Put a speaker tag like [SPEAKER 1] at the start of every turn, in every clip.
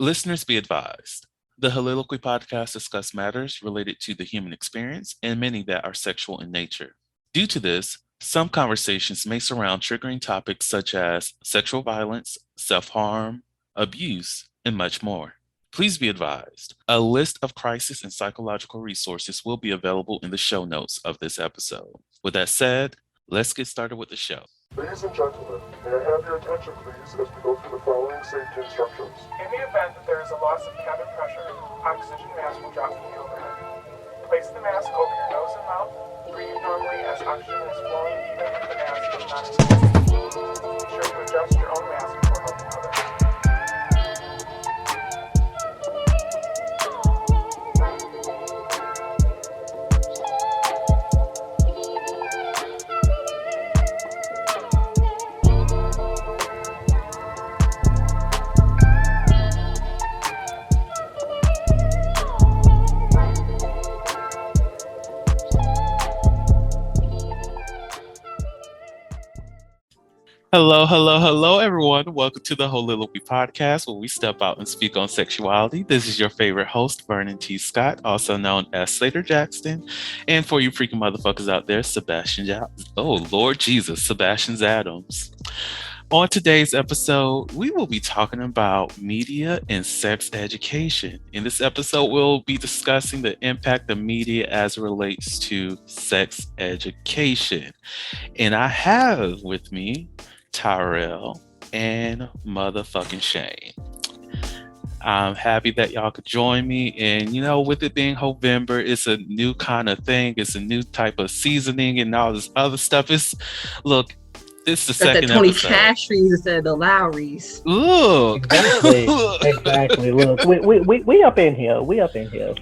[SPEAKER 1] Listeners be advised. The Soliloquy podcast discuss matters related to the human experience and many that are sexual in nature. Due to this, some conversations may surround triggering topics such as sexual violence, self-harm, abuse, and much more. Please be advised, a list of crisis and psychological resources will be available in the show notes of this episode. With that said, let's get started with the show.
[SPEAKER 2] Ladies and gentlemen, may I have your attention please as we go through the following safety instructions.
[SPEAKER 3] In the event that there is a loss of cabin pressure, oxygen mask will drop from the overhead. Place the mask over your nose and mouth. Breathe normally as oxygen is flowing even if the mask is not inflated. Be sure to adjust your own mask before helping others.
[SPEAKER 1] Hello, everyone. Welcome to the Soliloquy podcast, where we step out and speak on sexuality. This is your favorite host, Vernon T. Scott, also known as Slaytor Jackson. And for you freaking motherfuckers out there, Sebastian Adams. On today's episode, we will be talking about media and sex education. In this episode, we'll be discussing the impact of media as it relates to sex education. And I have with me Tyrell and motherfucking Shane. I'm happy that y'all could join me. And, with it being Heauxvember, it's a new kind of thing. It's a new type of seasoning and all this other stuff. It's the second
[SPEAKER 4] Tony
[SPEAKER 1] episode.
[SPEAKER 4] Castries instead of the Lowrys.
[SPEAKER 1] Look.
[SPEAKER 5] Exactly. Look, we up in here. So.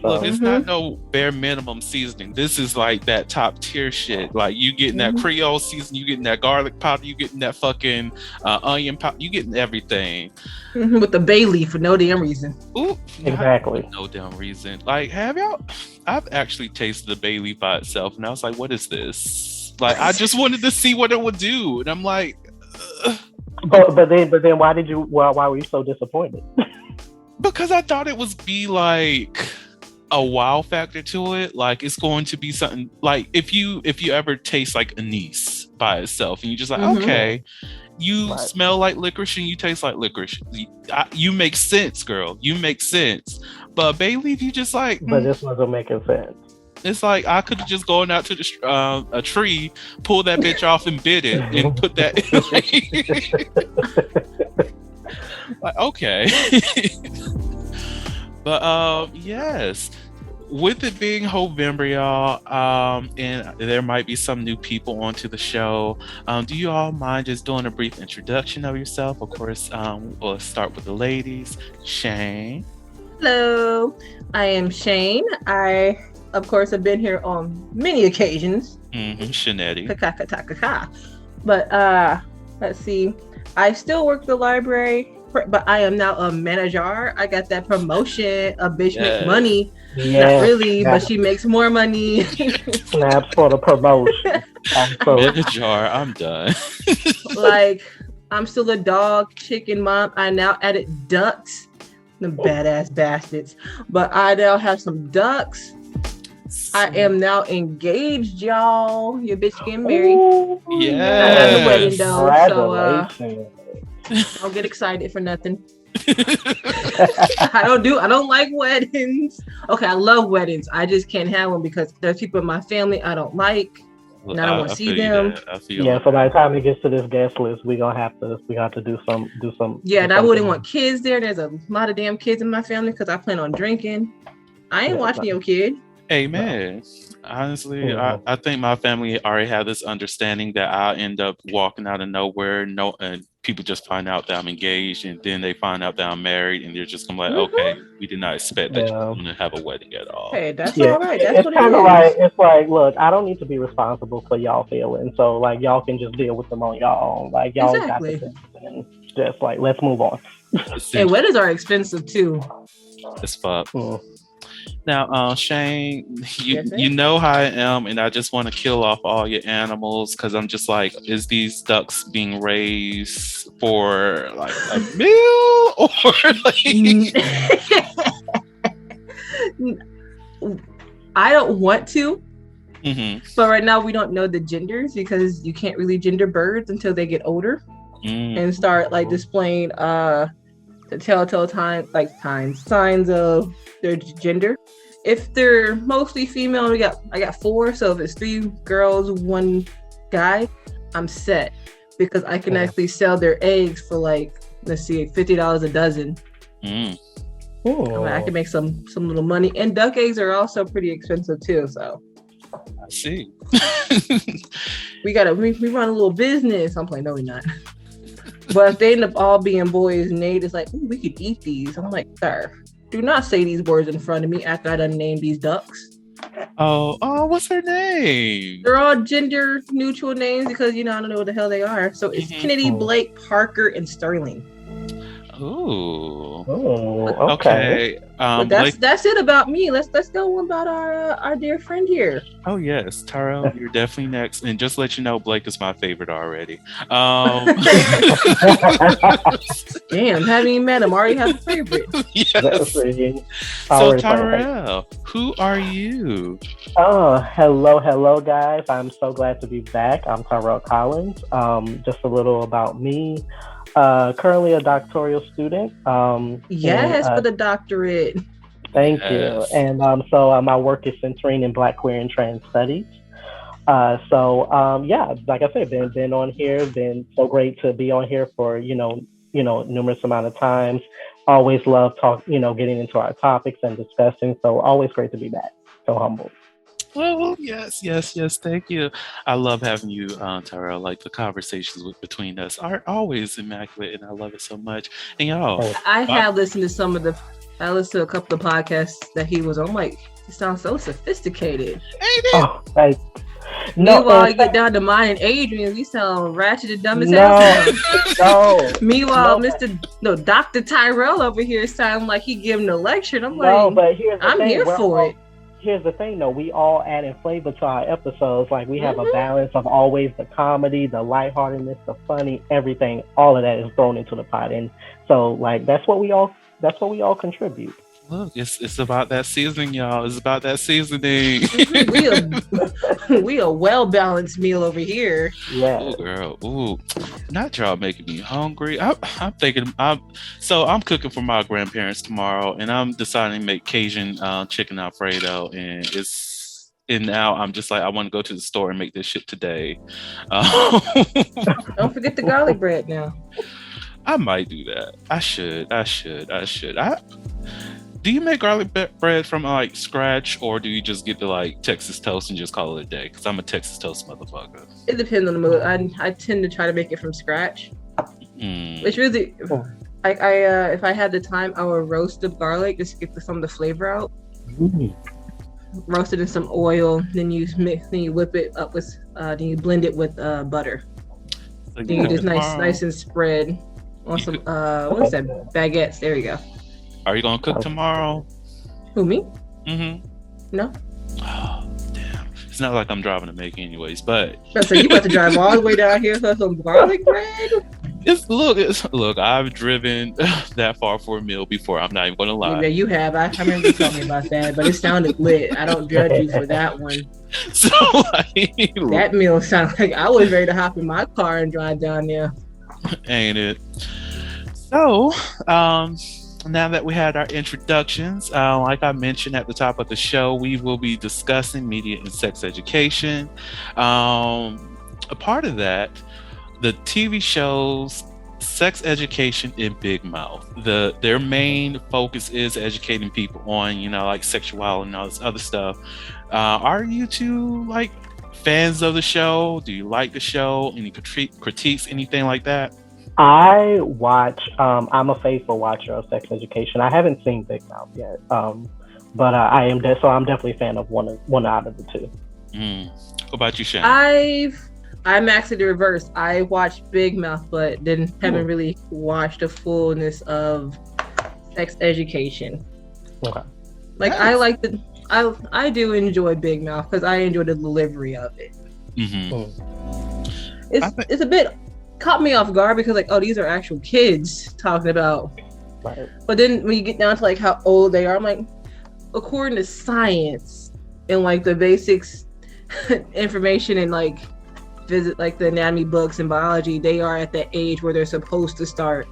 [SPEAKER 1] Look, it's not no bare minimum seasoning. This is like that top tier shit. Like you getting that Creole season, you getting that garlic powder, you getting that fucking onion powder, you getting everything.
[SPEAKER 4] With the bay leaf for no damn reason.
[SPEAKER 1] Ooh,
[SPEAKER 5] exactly.
[SPEAKER 1] No damn reason. Like, have y'all? I've actually tasted the bay leaf by itself, and I was like, "What is this?" Like, I just wanted to see what it would do, and I'm like,
[SPEAKER 5] but then why were you so disappointed?
[SPEAKER 1] Because I thought it was be like a wow factor to it. Like it's going to be something like if you ever taste like anise by itself, and you're just like, okay, you smell like licorice and you taste like licorice. You make sense, girl. You make sense. But bay leaf, you just like.
[SPEAKER 5] But this wasn't making sense.
[SPEAKER 1] It's like I could have just gone out to a tree, pull that bitch off and bit it, and put that. Like, okay. But yes, with it being Heauxvember, y'all, and there might be some new people onto the show. Do you all mind just doing a brief introduction of yourself? Of course, we'll start with the ladies. Shane.
[SPEAKER 4] Hello, I am Shane. I, of course, have been here on many occasions.
[SPEAKER 1] Shanetti.
[SPEAKER 4] But let's see. I still work the library, but I am now a manager. I got that promotion. A bitch makes money. Not really, but she makes more money.
[SPEAKER 5] Snaps for the promotion.
[SPEAKER 1] Manager, I'm done.
[SPEAKER 4] Like, I'm still a dog, chicken mom. I now added ducks. The badass bastards. But I now have some ducks. I am now engaged, y'all. Your bitch getting married.
[SPEAKER 1] Yeah.
[SPEAKER 4] I have a wedding though, so don't get excited for nothing. I don't like weddings. Okay, I love weddings. I just can't have one because there's people in my family I don't like. And I don't want to see them.
[SPEAKER 5] So by the time it gets to this guest list, we have to do some.
[SPEAKER 4] Yeah, and I wouldn't want kids there. There's a lot of damn kids in my family because I plan on drinking. I ain't watching your kid.
[SPEAKER 1] Amen. Honestly, I think my family already had this understanding that I'll end up walking out of nowhere, and people just find out that I'm engaged, and then they find out that I'm married, and they're just gonna be like, okay, we did not expect that you're gonna have a wedding at all.
[SPEAKER 4] Hey, that's all right. That's
[SPEAKER 5] it's
[SPEAKER 4] what
[SPEAKER 5] kind
[SPEAKER 4] it
[SPEAKER 5] of
[SPEAKER 4] is.
[SPEAKER 5] like, it's like, look, I don't need to be responsible for y'all feelings, so like y'all can just deal with them on y'all own. Like y'all got the sense, and just like let's move on.
[SPEAKER 4] And weddings are expensive too.
[SPEAKER 1] As fuck. Now, Shane,
[SPEAKER 4] Yes,
[SPEAKER 1] you
[SPEAKER 4] ma'am.
[SPEAKER 1] know how I am, and I just want to kill off all your animals because I'm just like, is these ducks being raised for like a meal or like?
[SPEAKER 4] I don't want to,
[SPEAKER 1] Hmm.
[SPEAKER 4] but right now we don't know the genders because you can't really gender birds until they get older and start like displaying the telltale signs of their gender. If they're mostly female, I got 4. So if it's 3 girls, 1 guy, I'm set because I can actually sell their eggs for like, let's see, $50 a dozen. I can make some little money. And duck eggs are also pretty expensive too. So
[SPEAKER 1] I see.
[SPEAKER 4] we run a little business. I'm playing, no, we're not. But if they end up all being boys and they just like, ooh, we could eat these. I'm like, sir, do not say these words in front of me after I done named these ducks.
[SPEAKER 1] Oh, what's her name?
[SPEAKER 4] They're all gender neutral names because, I don't know what the hell they are. So it's Kennedy, Blake, Parker, and Sterling.
[SPEAKER 1] Ooh.
[SPEAKER 5] Oh,
[SPEAKER 1] Okay.
[SPEAKER 4] But that's it about me. Let's go about our dear friend here.
[SPEAKER 1] Oh yes, Tyrell, you're definitely next. And just to let you know, Blake is my favorite already.
[SPEAKER 4] Damn, haven't even met him. Already have a favorite.
[SPEAKER 1] Yes. So Tyrell, who are you?
[SPEAKER 5] Oh, hello, guys. I'm so glad to be back. I'm Tyrell Collins. Just a little about me. Currently a doctoral student.
[SPEAKER 4] Yes, for the doctorate.
[SPEAKER 5] Thank you. And so my work is centering in Black, queer, and trans studies. Yeah, like I said, been on here. Been so great to be on here for numerous amount of times. Always love getting into our topics and discussing. So always great to be back. So humbled.
[SPEAKER 1] Well, yes. Thank you. I love having you, Tyrell. Like the conversations between us are always immaculate, and I love it so much. And y'all,
[SPEAKER 4] I listened to a couple of podcasts that he was on. I'm like, he sounds so sophisticated.
[SPEAKER 1] Ain't it?
[SPEAKER 5] Oh, right. No,
[SPEAKER 4] meanwhile, you get down to mine and Adrian, we sound ratchet and dumb as hell.
[SPEAKER 5] No.
[SPEAKER 4] Meanwhile, Dr. Tyrell over here sound like he giving a lecture. And I'm like, I'm here for it.
[SPEAKER 5] Here's the thing, though. We all adding flavor to our episodes. Like we have a balance of always the comedy, the lightheartedness, the funny, everything. All of that is thrown into the pot, and so like that's what we all contribute.
[SPEAKER 1] Look, it's about that seasoning, y'all. It's about that seasoning.
[SPEAKER 4] we a well balanced meal over here.
[SPEAKER 5] Yeah.
[SPEAKER 1] Oh, girl. Ooh, not y'all making me hungry. I'm thinking. I'm cooking for my grandparents tomorrow, and I'm deciding to make Cajun chicken Alfredo, and now I'm just like I want to go to the store and make this shit today.
[SPEAKER 4] Don't forget the garlic bread now.
[SPEAKER 1] I might do that. I should. Do you make garlic bread from like scratch, or do you just get the like Texas toast and just call it a day? Because I'm a Texas toast motherfucker.
[SPEAKER 4] It depends on the mood. I tend to try to make it from scratch. Which really, if I had the time, I would roast the garlic just to get some of the flavor out. Roast it in some oil, then you whip it up with, then you blend it with butter. Then you just nice and spread on some what is that, baguettes? There you go.
[SPEAKER 1] Are you gonna cook tomorrow?
[SPEAKER 4] Who, me?
[SPEAKER 1] Mm-hmm.
[SPEAKER 4] No.
[SPEAKER 1] Oh, damn. It's not like I'm driving to make anyways, but
[SPEAKER 4] so you about to drive all the way down here for some garlic bread?
[SPEAKER 1] Look, I've driven that far for a meal before. I'm not even gonna lie.
[SPEAKER 4] Yeah, you have. I remember you telling me about that, but it sounded lit. I don't judge you for that one.
[SPEAKER 1] So
[SPEAKER 4] that meal sounded like I was ready to hop in my car and drive down there.
[SPEAKER 1] Ain't it? So, now that we had our introductions, like I mentioned at the top of the show, we will be discussing media and sex education. A part of that, the TV shows Sex Education in Big Mouth. Their main focus is educating people on, like sexuality and all this other stuff. Are you two like fans of the show? Do you like the show? Any critiques, anything like that?
[SPEAKER 5] I watch. I'm a faithful watcher of Sex Education. I haven't seen Big Mouth yet, but I am. So I'm definitely a fan of one out of the two.
[SPEAKER 1] What about you, Shannon?
[SPEAKER 4] I'm actually the reverse. I watched Big Mouth, but haven't really watched the fullness of Sex Education.
[SPEAKER 5] Okay.
[SPEAKER 4] Like I like the I do enjoy Big Mouth because I enjoy the delivery of it. It's a bit caught me off guard because like, oh, these are actual kids talking about.
[SPEAKER 5] Right.
[SPEAKER 4] But then when you get down to like how old they are, I'm like, according to science and like the basics information and like visit like the anatomy books and biology, they are at that age where they're supposed to start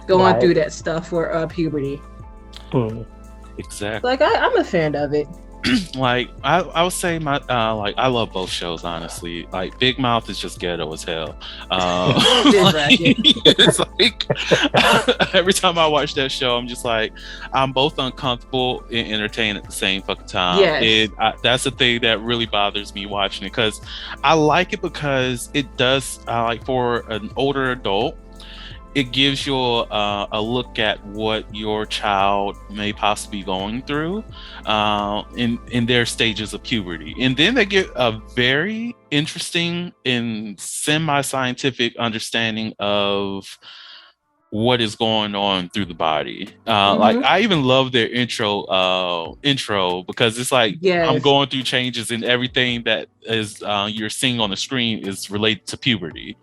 [SPEAKER 4] going through that stuff for puberty.
[SPEAKER 1] Exactly.
[SPEAKER 4] Like I'm a fan of it.
[SPEAKER 1] Like I would say my like I love both shows, honestly. Like Big Mouth is just ghetto as hell. It's like every time I watch that show, I'm just like, I'm both uncomfortable and entertained at the same fucking time.
[SPEAKER 4] Yes.
[SPEAKER 1] That's the thing that really bothers me watching it, because I like it because it does like for an older adult, it gives you a look at what your child may possibly be going through in their stages of puberty. And then they get a very interesting and semi-scientific understanding of what is going on through the body. Like I even love their intro because it's like I'm going through changes, and everything that is you're seeing on the screen is related to puberty.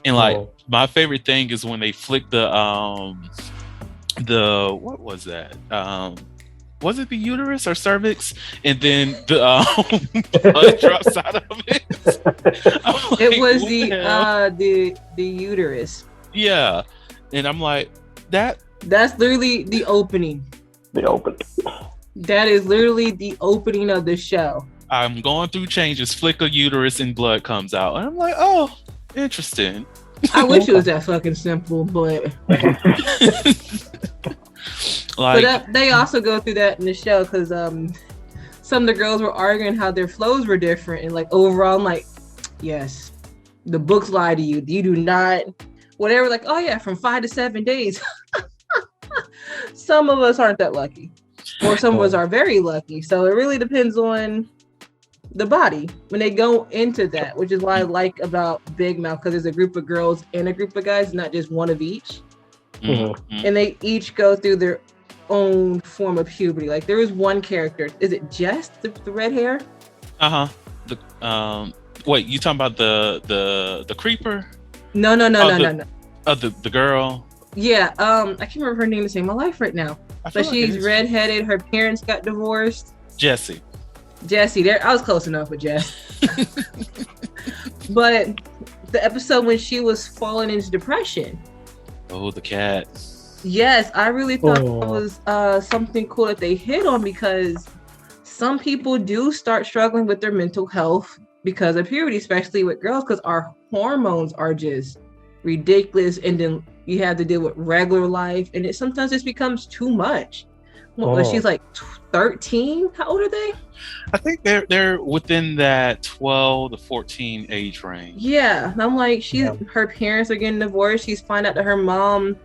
[SPEAKER 1] And like my favorite thing is when they flick the what was that? Was it the uterus or cervix? And then the blood drops out of it. Like,
[SPEAKER 4] it was the uterus.
[SPEAKER 1] Yeah. And I'm like,
[SPEAKER 4] that's literally the opening. That is literally the opening of the show.
[SPEAKER 1] I'm going through changes, flick a uterus and blood comes out. And I'm like, oh, interesting.
[SPEAKER 4] I wish it was that fucking simple, but
[SPEAKER 1] like,
[SPEAKER 4] but they also go through that in the show because some of the girls were arguing how their flows were different, and like overall, I'm like, yes, the books lie to you. You do not, whatever. Like, oh yeah, from 5 to 7 days. Some of us aren't that lucky, or some of us are very lucky. So it really depends on the body when they go into that, which is what I like about Big Mouth, because there's a group of girls and a group of guys, not just one of each. And they each go through their own form of puberty. Like there is one character, is it Jess, the red hair?
[SPEAKER 1] Wait, you talking about the creeper?
[SPEAKER 4] No.
[SPEAKER 1] The girl.
[SPEAKER 4] Yeah, I can't remember her name to save my life right now. But she's redheaded. Her parents got divorced.
[SPEAKER 1] Jessie,
[SPEAKER 4] there. I was close enough with Jess. But the episode when she was falling into depression.
[SPEAKER 1] Oh, the cat.
[SPEAKER 4] Yes, I really thought it was something cool that they hit on, because some people do start struggling with their mental health because of puberty, especially with girls, because our hormones are just ridiculous, and then you have to deal with regular life, and it sometimes just becomes too much. Well, she's like 13. How old are they?
[SPEAKER 1] I think they're within that 12 to 14 age range.
[SPEAKER 4] Yeah, and I'm like, her parents are getting divorced. She's finding out that her mom,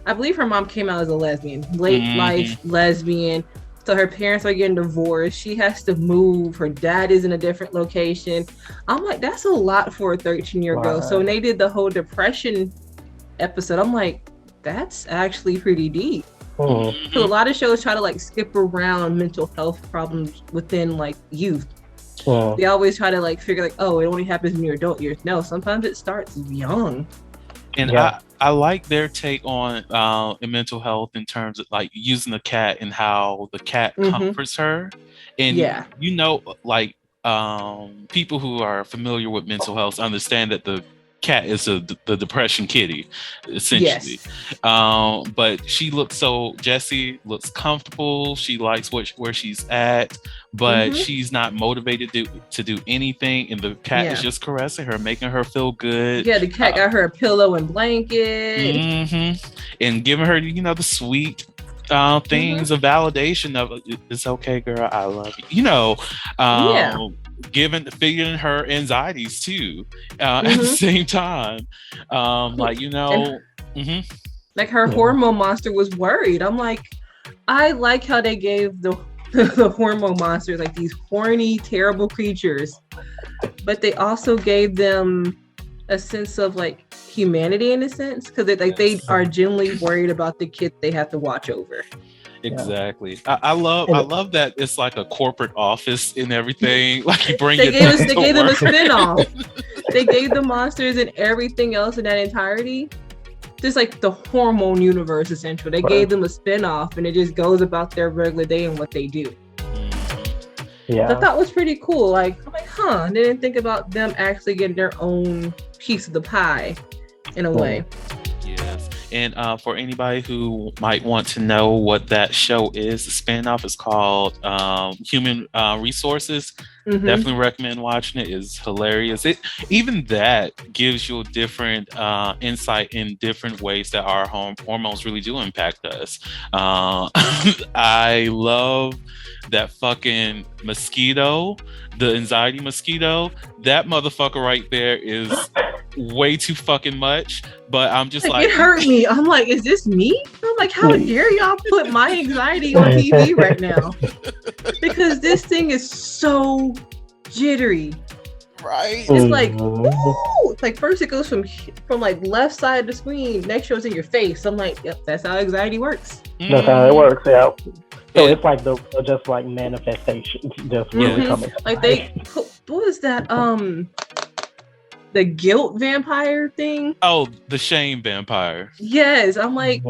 [SPEAKER 4] I believe her mom came out as a lesbian, late life lesbian. So her parents are getting divorced. She has to move. Her dad is in a different location. I'm like, that's a lot for a 13-year-old girl. So when they did the whole depression episode, I'm like, that's actually pretty deep. So a lot of shows try to like skip around mental health problems within like youth. They always try to like figure like, oh, it only happens in your adult years. No, sometimes it starts young.
[SPEAKER 1] And I like their take on mental health in terms of like using the cat and how the cat comforts her. And you know, like people who are familiar with mental health understand that the cat is the depression kitty, essentially. But Jessie looks comfortable. She likes where she's at, but she's not motivated to do anything, and the cat is just caressing her, making her feel good.
[SPEAKER 4] The cat got her a pillow and blanket,
[SPEAKER 1] and giving her the sweet things of validation of, it's okay, girl, I love you, figuring her anxieties too at the same time, like like her hormone monster was worried. I'm like, I like how they gave the hormone monsters like these horny, terrible creatures, but they also gave them a sense of like humanity in a sense, because they are genuinely worried about the kid they have to watch over. Exactly. I love that it's like a corporate office and everything. Like you bring
[SPEAKER 4] They
[SPEAKER 1] it
[SPEAKER 4] gave them a
[SPEAKER 1] work.
[SPEAKER 4] spin-off. They gave the monsters and everything else in that entirety. Just like the hormone universe, essentially. They gave them a spin-off and it just goes about their regular day and what they do.
[SPEAKER 5] Yeah.
[SPEAKER 4] I thought was pretty cool. Like, I'm like, huh. They didn't think about them actually getting their own piece of the pie in a way.
[SPEAKER 1] Yes. And for anybody who might want to know what that show is, the spinoff is called Human Resources.
[SPEAKER 4] Mm-hmm.
[SPEAKER 1] Definitely recommend watching it. It's hilarious. Even that gives you a different insight in different ways that our hormones really do impact us. I love that fucking mosquito, the anxiety mosquito. That motherfucker right there is way too fucking much. But I'm just like,
[SPEAKER 4] it hurt me. I'm like, is this me? I'm like, how dare y'all put my anxiety on TV right now? Because this thing is so jittery.
[SPEAKER 1] Right.
[SPEAKER 4] It's like, ooh. It's like first it goes from like left side of the screen, next shows in your face. I'm like, yep, that's how anxiety works.
[SPEAKER 5] That's how it works, yeah. So it's like just like manifestations, just really coming.
[SPEAKER 4] Like what was that? The guilt vampire thing.
[SPEAKER 1] Oh, the shame vampire.
[SPEAKER 4] Yes, I'm like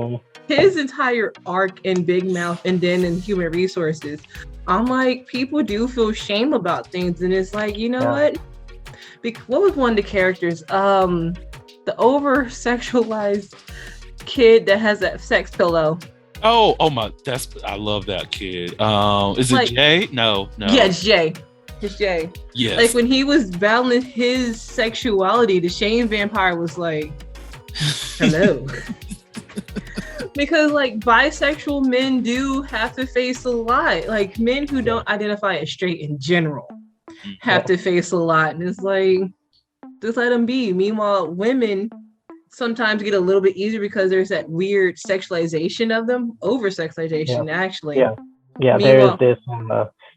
[SPEAKER 4] his entire arc in Big Mouth and then in Human Resources. I'm like, people do feel shame about things, and it's like, you know what? What was one of the characters? The over sexualized kid that has that sex pillow.
[SPEAKER 1] Oh my! I love that kid. Is it Jay? No.
[SPEAKER 4] Yeah, it's Jay. It's Jay.
[SPEAKER 1] Yes.
[SPEAKER 4] Like when he was battling his sexuality, the shame vampire was like, "Hello." Because like bisexual men do have to face a lot. Like men who don't identify as straight in general have to face a lot, and it's like, just let them be. Meanwhile, women sometimes get a little bit easier because there's that weird sexualization of them, over sexualization actually.
[SPEAKER 5] There's this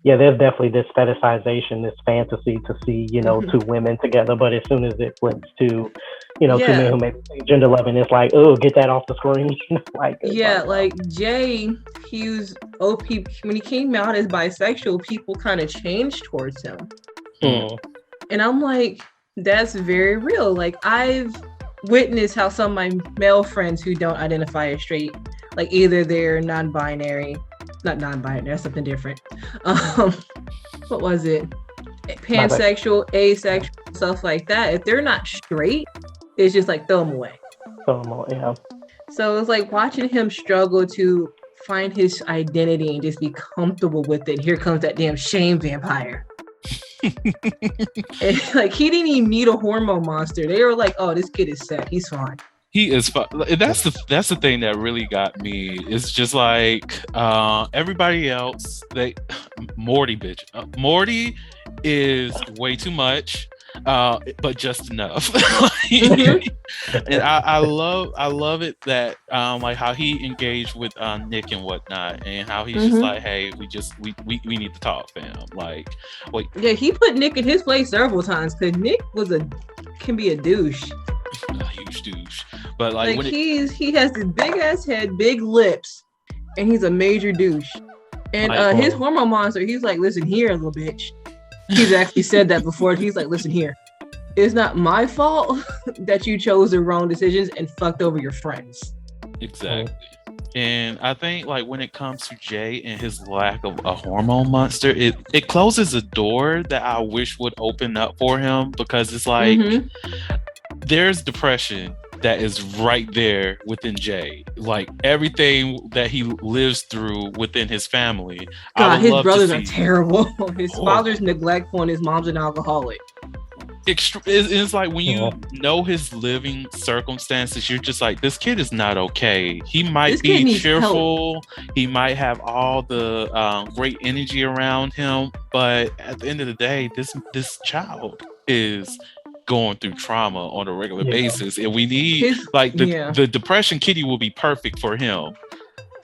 [SPEAKER 5] there's definitely this fetishization, this fantasy to see, two women together, but as soon as it flips to, two men who make gender loving, it's like, oh, get that off the screen.
[SPEAKER 4] Like Jay, he was OP when he came out as bisexual, people kind of changed towards him. And I'm like, that's very real. Like I've witness how some of my male friends who don't identify as straight, like either they're not non-binary, that's something different. What was it? Pansexual, asexual, stuff like that. If they're not straight, it's just like throw them away.
[SPEAKER 5] Yeah.
[SPEAKER 4] So it's like watching him struggle to find his identity and just be comfortable with it. Here comes that damn shame vampire. And, like he didn't even need a hormone monster. They were like, "Oh, this kid is set. He's fine.
[SPEAKER 1] He is fine." That's the thing that really got me. It's just like everybody else. Morty is way too much, but just enough. And I love it that like how he engaged with Nick and whatnot, and how he's just like, hey, we need to talk, fam. Like, wait.
[SPEAKER 4] Yeah, he put Nick in his place several times because Nick can be a douche.
[SPEAKER 1] A huge douche. But like when
[SPEAKER 4] he has this big ass head, big lips, and he's a major douche. And his hormone monster, he's like, listen here, little bitch. He's actually said that before. He's like, listen here. It's not my fault that you chose the wrong decisions and fucked over your friends.
[SPEAKER 1] Exactly. And I think like when it comes to Jay and his lack of a hormone monster, it closes a door that I wish would open up for him, because it's like there's depression that is right there within Jay. Like everything that he lives through within his family.
[SPEAKER 4] God, his brothers are terrible. His father's neglectful and his mom's an alcoholic.
[SPEAKER 1] It's like when you know his living circumstances, you're just like, this kid is not okay. He might be cheerful. He might have all the great energy around him, but at the end of the day, this child is going through trauma on a regular basis, and we need the depression kitty will be perfect for him.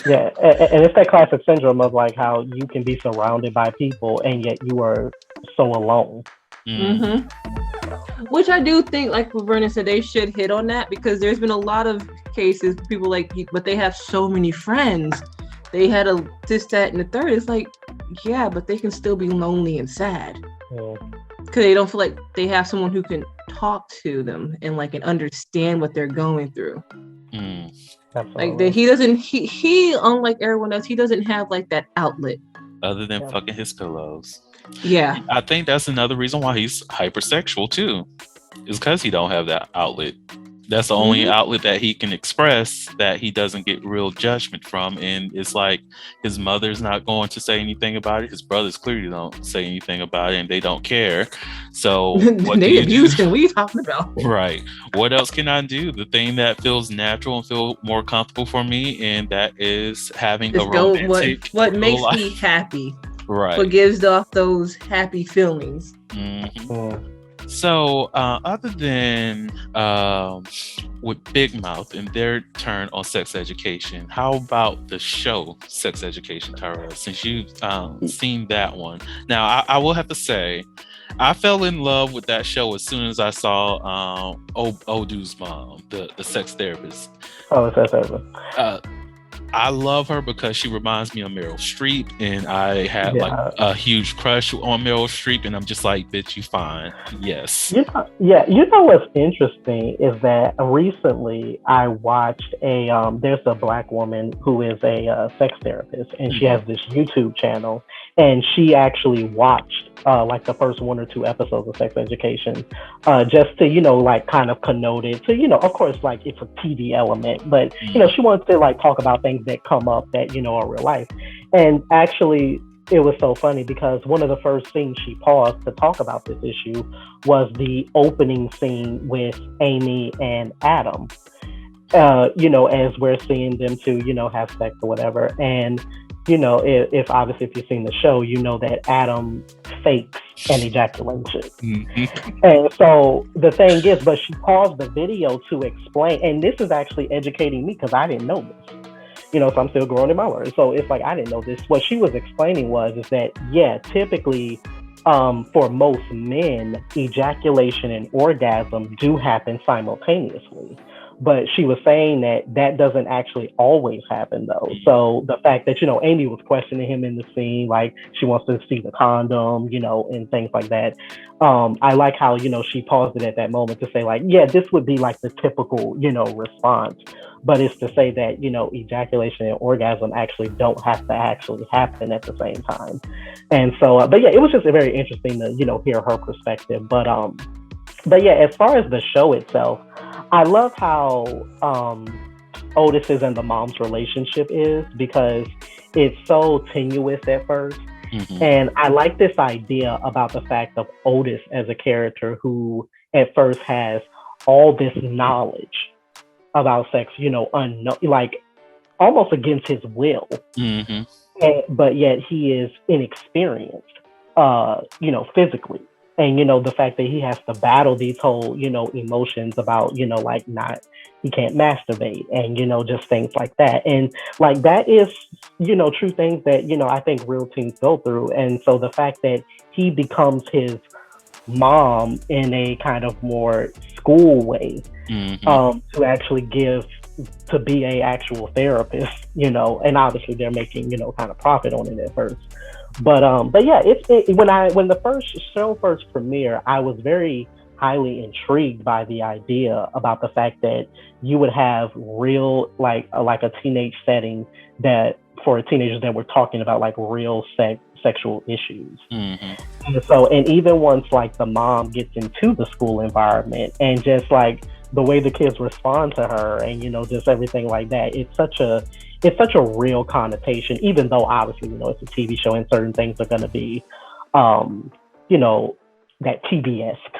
[SPEAKER 5] Yeah, and it's that classic syndrome of like how you can be surrounded by people and yet you are so alone.
[SPEAKER 4] Which I do think, like Vernon said, they should hit on that, because there's been a lot of cases people like, but they have so many friends, they had a this, that, and the third. It's like, yeah, but they can still be lonely and sad because they don't feel like they have someone who can talk to them and like and understand what they're going through. Like he doesn't. He unlike everyone else, he doesn't have like that outlet
[SPEAKER 1] other than fucking his pillows.
[SPEAKER 4] Yeah,
[SPEAKER 1] I think that's another reason why he's hypersexual too. Is because he don't have that outlet. That's the only outlet that he can express that he doesn't get real judgment from. And it's like his mother's not going to say anything about it. His brothers clearly don't say anything about it, and they don't care. So what
[SPEAKER 4] they abuse him. What are you talking about?
[SPEAKER 1] Right. What else can I do? The thing that feels natural and feel more comfortable for me, and that is having
[SPEAKER 4] just
[SPEAKER 1] a romantic
[SPEAKER 4] what makes
[SPEAKER 1] life.
[SPEAKER 4] me happy.
[SPEAKER 1] Right.
[SPEAKER 4] What gives off those happy feelings.
[SPEAKER 1] So, other than with Big Mouth and their turn on sex education, how about the show Sex Education, Tara? Since you've seen that one. Now, I will have to say, I fell in love with that show as soon as I saw Odu's mom, the sex therapist.
[SPEAKER 5] Oh, the sex therapist.
[SPEAKER 1] I love her because she reminds me of Meryl Streep, and I had like a huge crush on Meryl Streep, and I'm just like, bitch, you fine. Yes.
[SPEAKER 5] You know what's interesting is that recently I watched there's a Black woman who is a sex therapist, and she has this YouTube channel, and she actually watched like the first 1 or 2 episodes of Sex Education, just to, like kind of connote it to, of course, like it's a TV element, but, she wants to like talk about things that come up that, are real life. And actually, it was so funny because one of the first things she paused to talk about this issue was the opening scene with Amy and Adam, as we're seeing them two, have sex or whatever. And if obviously if you've seen the show, that Adam fakes an ejaculation. And so the thing is, but she paused the video to explain, and this is actually educating me because I didn't know this. So I'm still growing in my learning. So it's like, I didn't know this. What she was explaining is that, typically for most men, ejaculation and orgasm do happen simultaneously. But she was saying that doesn't actually always happen, though. So the fact that, Amy was questioning him in the scene, like she wants to see the condom, and things like that. I like how, she paused it at that moment to say, like, yeah, this would be like the typical, response. But it's to say that, ejaculation and orgasm actually don't have to actually happen at the same time. And so, but yeah, it was just very interesting to, hear her perspective. But yeah, as far as the show itself, I love how Otis's and the mom's relationship is, because it's so tenuous at first. And I like this idea about the fact of Otis as a character who at first has all this knowledge about sex, like almost against his will. But yet he is inexperienced, physically. And, the fact that he has to battle these whole, emotions about, like he can't masturbate and, just things like that. And like, that is, true things that, I think real teens go through. And so the fact that he becomes his mom in a kind of more school way, to actually to be a actual therapist, and obviously they're making, kind of profit on it at first. But yeah, when the first show first premiered, I was very highly intrigued by the idea about the fact that you would have real like a teenage setting that for teenagers that were talking about like real sexual issues. And so, and even once like the mom gets into the school environment and just like the way the kids respond to her and, just everything like that, it's such a real connotation, even though obviously, it's a TV show and certain things are going to be, that TV-esque.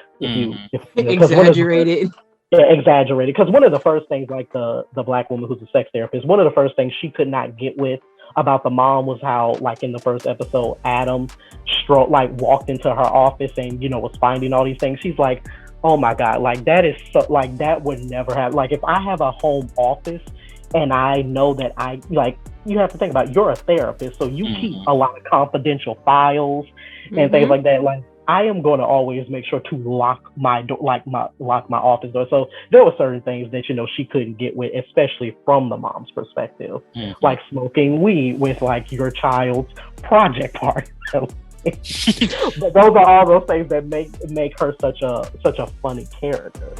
[SPEAKER 4] Exaggerated.
[SPEAKER 5] Exaggerated. Because one of the first things, like the Black woman who's a sex therapist, one of the first things she could not get with about the mom was how, like in the first episode, Adam walked into her office and, was finding all these things. She's like, oh my God, like that is so, like that would never happen. Like if I have a home office and I know that you have to think about, you're a therapist, so you keep a lot of confidential files and things like that. Like I am going to always make sure to lock my door, lock my office door. So there were certain things that, you know, she couldn't get with, especially from the mom's perspective, like smoking weed with like your child's project partner. But those are all those things that make her such a funny character,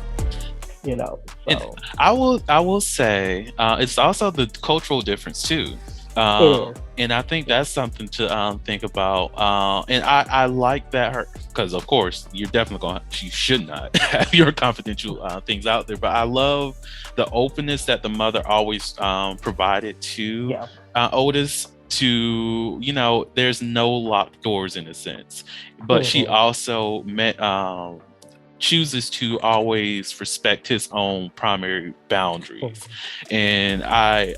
[SPEAKER 5] you know. So
[SPEAKER 1] I will say it's also the cultural difference too. And I think that's something to think about. And I like that because of course you should not have your confidential things out there. But I love the openness that the mother always provided to Otis. To, you know, there's no locked doors in a sense, but she also chooses to always respect his own primary boundaries. And I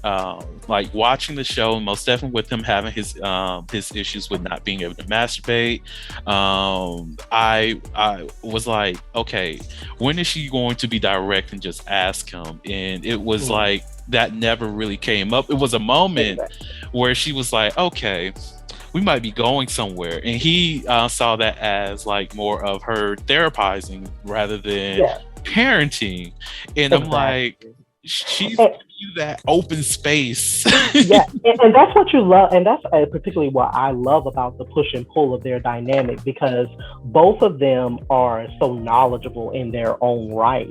[SPEAKER 1] like watching the show, most definitely with him having his issues with not being able to masturbate. I was like, okay, when is she going to be direct and just ask him? And it was like that never really came up. It was a moment where she was like, okay, we might be going somewhere. And he saw that as like more of her therapizing rather than parenting. And I'm like, she's giving you that open space.
[SPEAKER 5] And that's what you love. And that's particularly what I love about the push and pull of their dynamic, because both of them are so knowledgeable in their own right,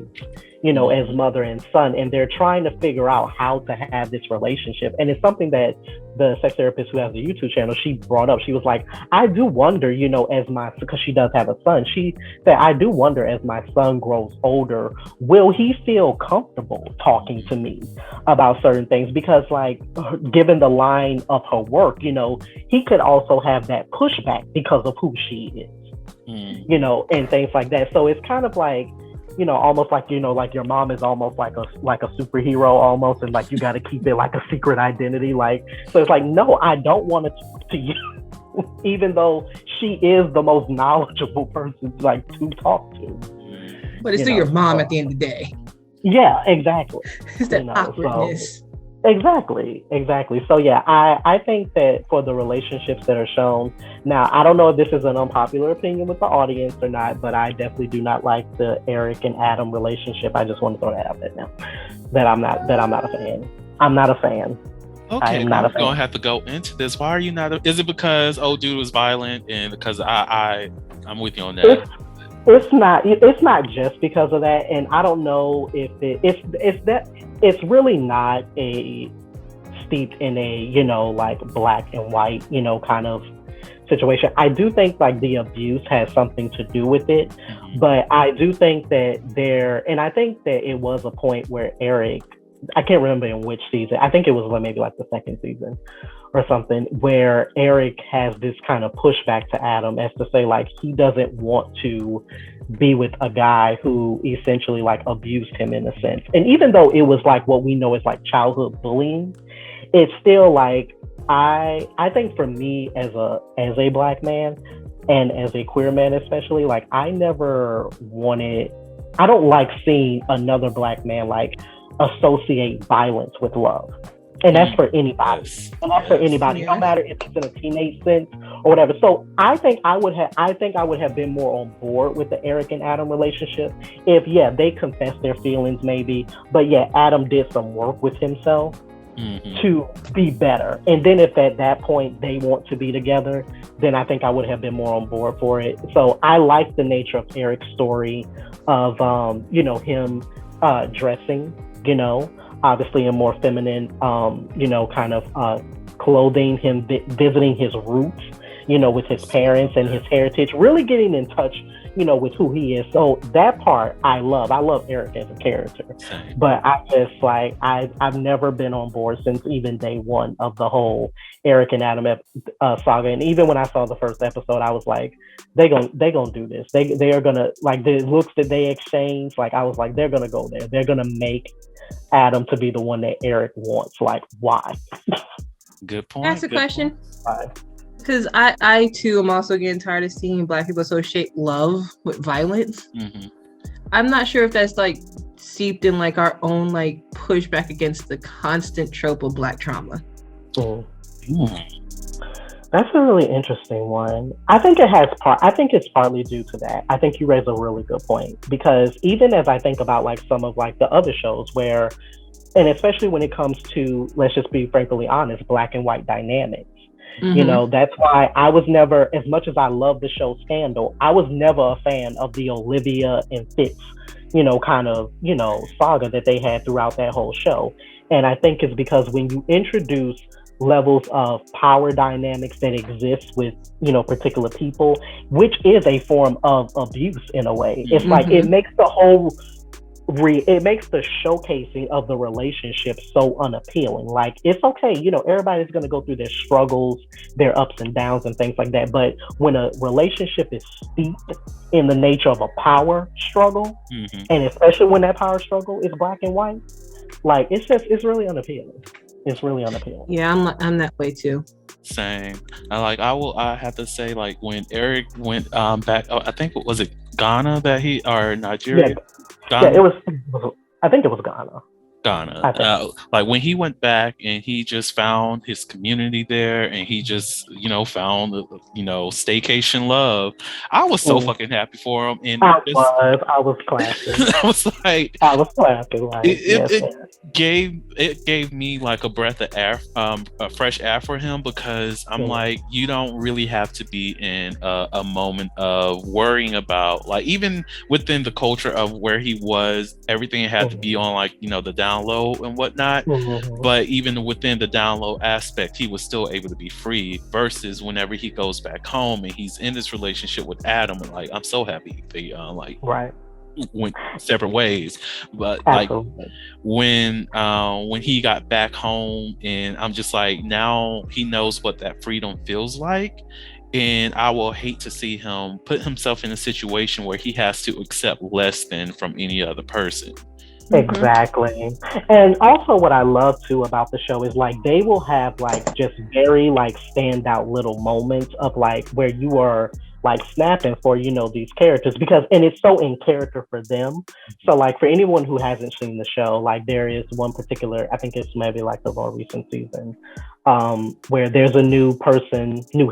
[SPEAKER 5] you know, as mother and son, and they're trying to figure out how to have this relationship. And it's something that the sex therapist who has the YouTube channel, she brought up. She was like, I do wonder, you know, because she does have a son, she said, I do wonder as my son grows older, will he feel comfortable talking to me about certain things? Because like, given the line of her work, you know, he could also have that pushback because of who she is, you know, and things like that. So it's kind of like, you know, almost like, you know, like your mom is almost like a superhero almost, and like you got to keep it like a secret identity. Like, so it's like, no, I don't want to talk to you, even though she is the most knowledgeable person like to talk to.
[SPEAKER 4] But it's still your mom at the end of the day.
[SPEAKER 5] Yeah, exactly.
[SPEAKER 4] It's that awkwardness.
[SPEAKER 5] So, exactly. So yeah, I think that for the relationships that are shown, now I don't know if this is an unpopular opinion with the audience or not, but I definitely do not like the Eric and Adam relationship. I just want to throw that out there now. That I'm not a fan. I'm not a fan.
[SPEAKER 1] Okay, I'm gonna have to go into this. Why are you not? Is it because old dude was violent, and because I'm with you on that?
[SPEAKER 5] It's not just because of that, and I don't know if it's really not a steeped in a, you know, like black and white, you know, kind of situation. I do think like the abuse has something to do with it, but I do think that and I think that it was a point where Eric, I can't remember in which season, I think it was maybe like the second season or something, where Eric has this kind of pushback to Adam as to say like he doesn't want to be with a guy who essentially like abused him in a sense. And even though it was like what we know is like childhood bullying, it's still like I think for me as a black man and as a queer man especially, like I don't like seeing another black man like associate violence with love. And that's for anybody. And that's for anybody, no matter if it's in a teenage sense or whatever. So I think I would have been more on board with the Eric and Adam relationship if they confessed their feelings maybe, but Adam did some work with himself to be better. And then if at that point they want to be together, then I think I would have been more on board for it. So I like the nature of Eric's story of him dressing, obviously in more feminine, kind of clothing, him visiting his roots, with his parents and his heritage, really getting in touch, with who he is. So that part I love. I love Eric as a character, but I just I've never been on board since even day one of the whole Eric and Adam saga. And even when I saw the first episode, I was like, they gonna do this. They are gonna, like, the looks that they exchange. Like, I was like, they're gonna go there. They're gonna make Adam to be the one that Eric wants. Like, why?
[SPEAKER 1] Good point.
[SPEAKER 4] That's a question. Because I too am also getting tired of seeing Black people associate love with violence. I'm not sure if that's like seeped in like our own like pushback against the constant trope of Black trauma.
[SPEAKER 5] That's a really interesting one. I think it has part. I think it's partly due to that. I think you raise a really good point because even as I think about like some of like the other shows where, and especially when it comes to, let's just be frankly honest, black and white dynamics. You know, that's why I was never, as much as I love the show Scandal, I was never a fan of the Olivia and Fitz, kind of, saga that they had throughout that whole show. And I think it's because when you introduce levels of power dynamics that exist with, particular people, which is a form of abuse in a way, it's like it makes the whole it makes the showcasing of the relationship so unappealing. Like, it's okay, everybody's going to go through their struggles, their ups and downs and things like that, but when a relationship is steeped in the nature of a power struggle, and especially when that power struggle is black and white, like, it's really unappealing. It's really unappealing.
[SPEAKER 4] Yeah, I'm that way too.
[SPEAKER 1] Same. I have to say, like, when Eric went back, I think, was it Ghana or Nigeria?
[SPEAKER 5] Ghana? Yeah, it was. I think it was Ghana.
[SPEAKER 1] Like when he went back and he just found his community there, and he just found staycation love. I was so fucking happy for him, and
[SPEAKER 5] I was clapping.
[SPEAKER 1] I was like,
[SPEAKER 5] Like,
[SPEAKER 1] it gave me like a breath of air, a fresh air for him, because I'm like, you don't really have to be in a moment of worrying about, like, even within the culture of where he was, everything had to be on, like, the down low and whatnot, but even within the down low aspect, he was still able to be free, versus whenever he goes back home and he's in this relationship with Adam, like, I'm so happy they went separate ways. But
[SPEAKER 5] absolutely.
[SPEAKER 1] Like when he got back home, and I'm just like, now he knows what that freedom feels like. And I will hate to see him put himself in a situation where he has to accept less than from any other person.
[SPEAKER 5] Exactly. And also what I love too about the show is, like, they will have like just very like standout little moments of like where you are like snapping for these characters, because and it's so in character for them. So like for anyone who hasn't seen the show, like there is one particular, I think it's maybe like the more recent season, where there's a new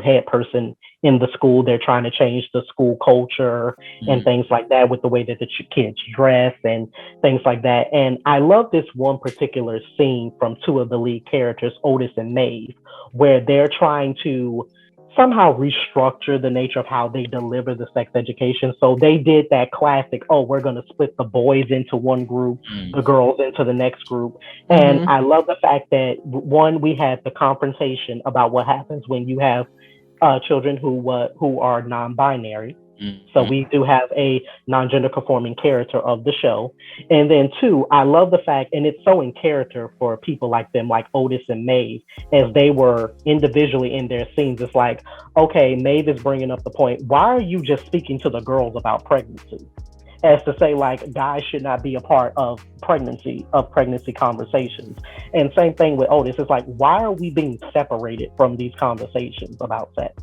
[SPEAKER 5] head person in the school. They're trying to change the school culture and things like that, with the way that the kids dress and things like that. And I love this one particular scene from two of the lead characters, Otis and Maeve, where they're trying to somehow restructure the nature of how they deliver the sex education. So they did that classic, we're going to split the boys into one group, the girls into the next group. And I love the fact that, one, we had the confrontation about what happens when you have children who are non-binary. So we do have a non-gender conforming character of the show. And then two, I love the fact, and it's so in character for people like them, like Otis and Maeve, as they were individually in their scenes. It's like, okay, Maeve is bringing up the point, why are you just speaking to the girls about pregnancy? As to say, like, guys should not be a part of pregnancy conversations. And same thing with Otis. It's like, why are we being separated from these conversations about sex?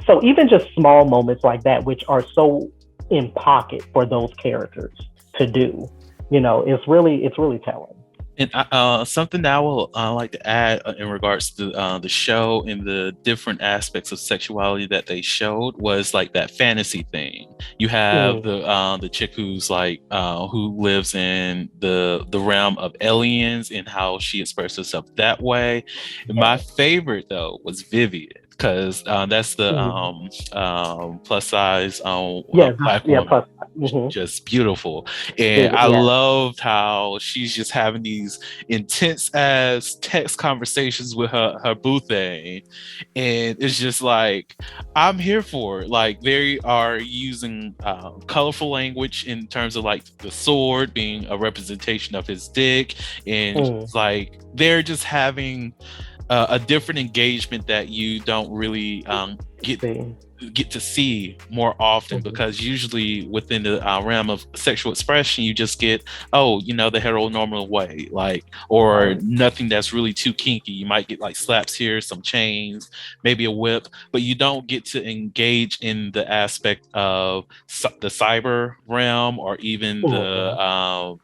[SPEAKER 5] So even just small moments like that, which are so in pocket for those characters to do, it's really telling.
[SPEAKER 1] And something that I will like to add in regards to the show and the different aspects of sexuality that they showed was like that fantasy thing. You have the chick who's like who lives in the realm of aliens, and how she expressed herself that way. And my favorite though was Vivian, because that's the plus size black woman. Just beautiful. And I loved how she's just having these intense ass text conversations with her boo thing, and it's just like, I'm here for it. Like, they are using colorful language in terms of like the sword being a representation of his dick, and like they're just having a different engagement that you don't really get get to see more often, because usually within the realm of sexual expression, you just get, oh, the heteronormal way, like, or nothing that's really too kinky. You might get like slaps here, some chains, maybe a whip, but you don't get to engage in the aspect of the cyber realm, or even the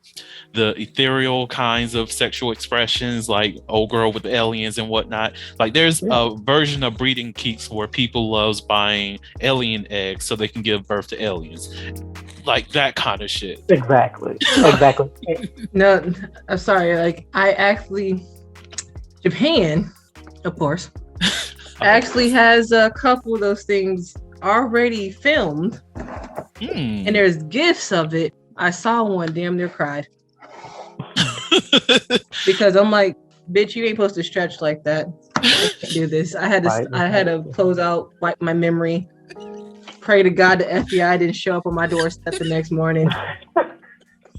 [SPEAKER 1] ethereal kinds of sexual expressions, like old girl with aliens and whatnot. Like, there's a version of breeding geeks where people loves buying alien eggs so they can give birth to aliens, like that kind of shit.
[SPEAKER 5] Exactly.
[SPEAKER 4] No, I'm sorry. Like, I actually, Japan, of course, actually has a couple of those things already filmed, and there's gifs of it. I saw one, damn near cried. Because I'm like, bitch, you ain't supposed to stretch like that. I can't do this. I had to close out, wipe my memory, pray to God the FBI didn't show up on my doorstep the next morning.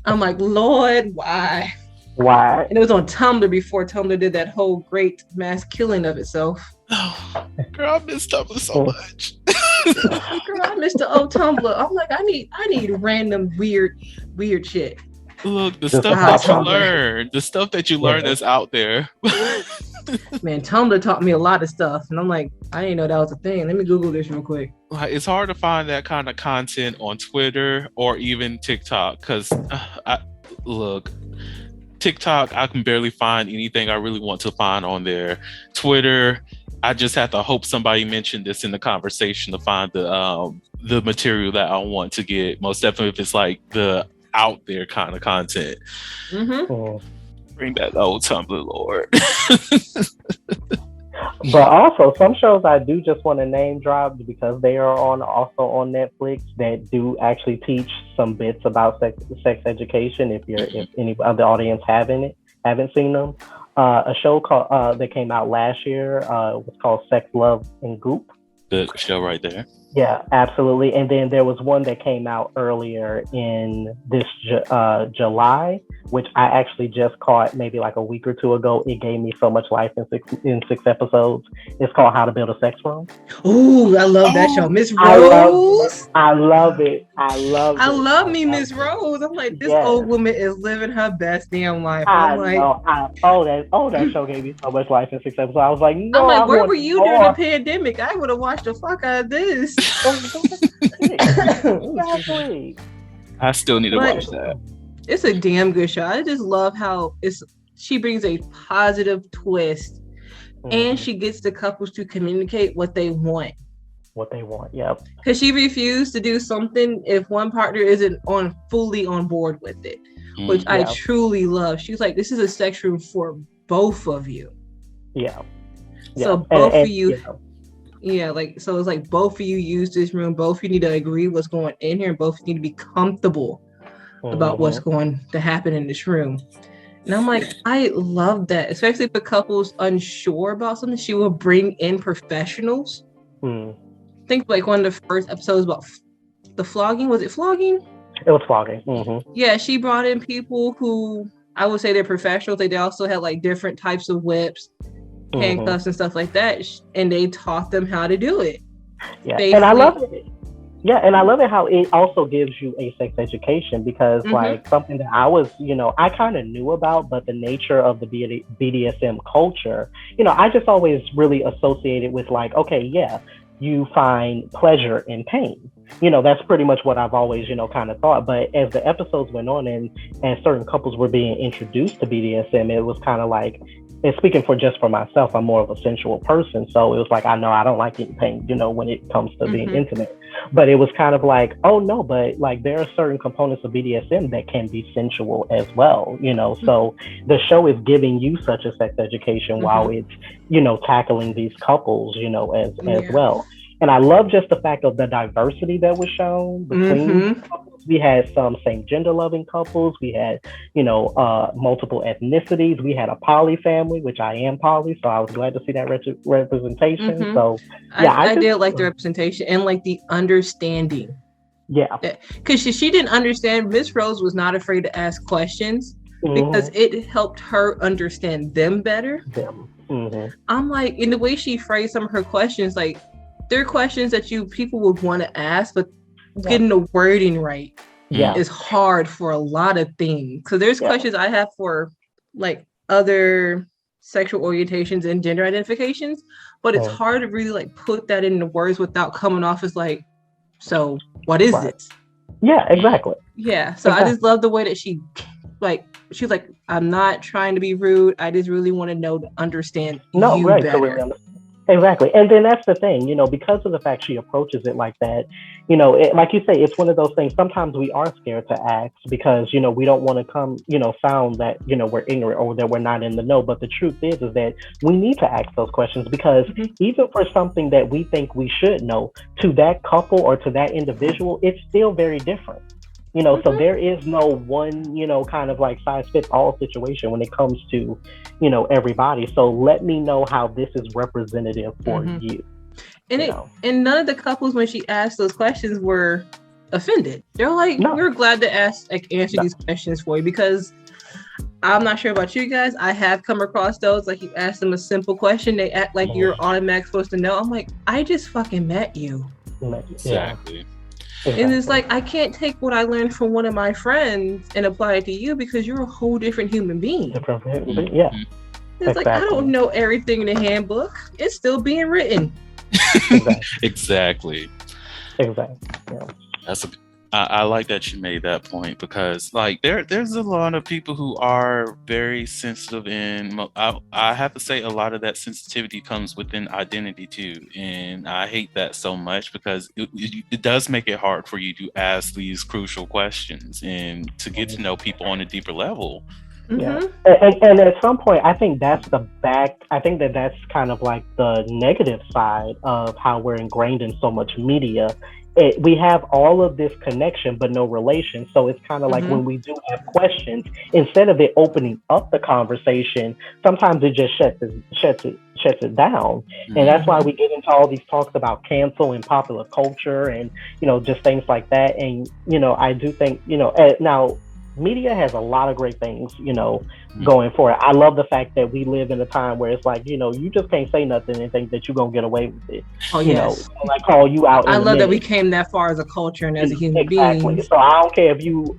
[SPEAKER 4] I'm like, Lord, why? And it was on Tumblr before Tumblr did that whole great mass killing of itself.
[SPEAKER 1] Oh, girl, I miss Tumblr so much.
[SPEAKER 4] Girl, I miss the old Tumblr. I'm like, I need random weird shit.
[SPEAKER 1] Look, the stuff that you learn, that's out there.
[SPEAKER 4] Man, Tumblr taught me a lot of stuff, and I'm like, I didn't know that was a thing. Let me Google this real quick.
[SPEAKER 1] Like, it's hard to find that kind of content on Twitter or even TikTok, because TikTok, I can barely find anything I really want to find on there. Twitter, I just have to hope somebody mentioned this in the conversation to find the material that I want to get. Most definitely, if it's like the out there kind of content. Bring back the old Tumblr, Lord.
[SPEAKER 5] But also, some shows I do just want to name drop, because they are also on Netflix, that do actually teach some bits about sex education. If any of the audience haven't seen them, a show called that came out last year was called Sex, Love, and Goop.
[SPEAKER 1] The show right there.
[SPEAKER 5] Yeah, absolutely. And then there was one that came out earlier in this July, which I actually just caught maybe like a week or two ago. It gave me so much life in six episodes. It's called How to Build a Sex Room.
[SPEAKER 4] Ooh, I love that show. Miss Rose.
[SPEAKER 5] I love it. I love
[SPEAKER 4] me, Miss Rose. I'm like, this old woman is living her best damn life.
[SPEAKER 5] That show gave me so much life in 6 episodes. I was like, no.
[SPEAKER 4] I'm like, where were you during the pandemic? I would have watched the fuck out of this.
[SPEAKER 5] Exactly.
[SPEAKER 1] I still need to watch that.
[SPEAKER 4] It's a damn good show. I just love how she brings a positive twist, and she gets the couples to communicate what they want. Yep. Because she refused to do something if one partner isn't fully on board with it, which I truly love. She's like, this is a sex room for both of you.
[SPEAKER 5] Yeah.
[SPEAKER 4] So both of you. Yeah, so it's like both of you use this room. Both of you need to agree what's going in here, and both need to be comfortable about what's going to happen in this room. And I'm like, I love that, especially if the couple's unsure about something. She will bring in professionals. I think like one of the first episodes about the flogging. Was it flogging?
[SPEAKER 5] It was flogging.
[SPEAKER 4] Yeah, she brought in people who I would say they're professionals. They also had like different types of whips, handcuffs and stuff like that, and they taught them how to do it.
[SPEAKER 5] And I love it. And I love it how it also gives you a sex education, because like something that I was, I kind of knew about, but the nature of the BDSM culture, I just always really associated with like, okay, yeah, you find pleasure in pain. That's pretty much what I've always, kind of thought. But as the episodes went on and certain couples were being introduced to BDSM, it was kind of like, and speaking for myself, I'm more of a sensual person. So it was like, I know I don't like getting pain, when it comes to being intimate. But it was kind of like, oh no, but like there are certain components of BDSM that can be sensual as well, So the show is giving you such a sex education while it's, tackling these couples, as well. And I love just the fact of the diversity that was shown between couples. We had some same gender loving couples. We had, multiple ethnicities. We had a poly family, which I am poly, so I was glad to see that representation. So yeah,
[SPEAKER 4] I did like the representation and like the understanding.
[SPEAKER 5] Yeah,
[SPEAKER 4] because she didn't understand. Miss Rose was not afraid to ask questions because it helped her understand them better. I'm like, in the way she phrased some of her questions, like, there are questions that people would want to ask, but getting the wording right is hard for a lot of things. So there's questions I have for like other sexual orientations and gender identifications, but it's hard to really like put that into words without coming off as like, so what is this?
[SPEAKER 5] Yeah, exactly.
[SPEAKER 4] Yeah. So I just love the way that she's like, I'm not trying to be rude. I just really want to know to understand you better.
[SPEAKER 5] Exactly. And then that's the thing, you know, because of the fact she approaches it like that, you know, like you say, it's one of those things. Sometimes we are scared to ask because, you know, we don't want to come, you know, sound that, you know, we're ignorant or that we're not in the know. But the truth is that we need to ask those questions because even for something that we think we should know, to that couple or to that individual, it's still very different. You know, so there is no one, you know, kind of like size fits all situation when it comes to, you know, everybody. So let me know how this is representative for you.
[SPEAKER 4] And none of the couples, when she asked those questions, were offended. They're like, we're glad to answer these questions for you, because I'm not sure about you guys. I have come across those, like you ask them a simple question, they act like you're automatically supposed to know. I'm like, I just fucking met you.
[SPEAKER 1] Exactly.
[SPEAKER 4] And it's like, I can't take what I learned from one of my friends and apply it to you because you're a whole different human being. It's like, I don't know everything in the handbook. It's still being written.
[SPEAKER 1] Exactly.
[SPEAKER 5] Yeah.
[SPEAKER 1] I like that you made that point, because like there's a lot of people who are very sensitive, and I have to say a lot of that sensitivity comes within identity too, and I hate that so much because it does make it hard for you to ask these crucial questions and to get to know people on a deeper level.
[SPEAKER 5] Yeah, and at some point, I think that's that's kind of like the negative side of how we're ingrained in so much media. We have all of this connection, but no relation. So it's kind of like when we do have questions, instead of it opening up the conversation, sometimes it just shuts it down. And that's why we get into all these talks about cancel and popular culture and, you know, just things like that. And, you know, I do think, you know, now media has a lot of great things, you know, going for it. I love the fact that we live in a time where it's like, you know, you just can't say nothing and think that you're gonna get away with it.
[SPEAKER 4] Oh,
[SPEAKER 5] you know, like call you out.
[SPEAKER 4] I love that we came that far as a culture and as a human being.
[SPEAKER 5] So I don't care if you,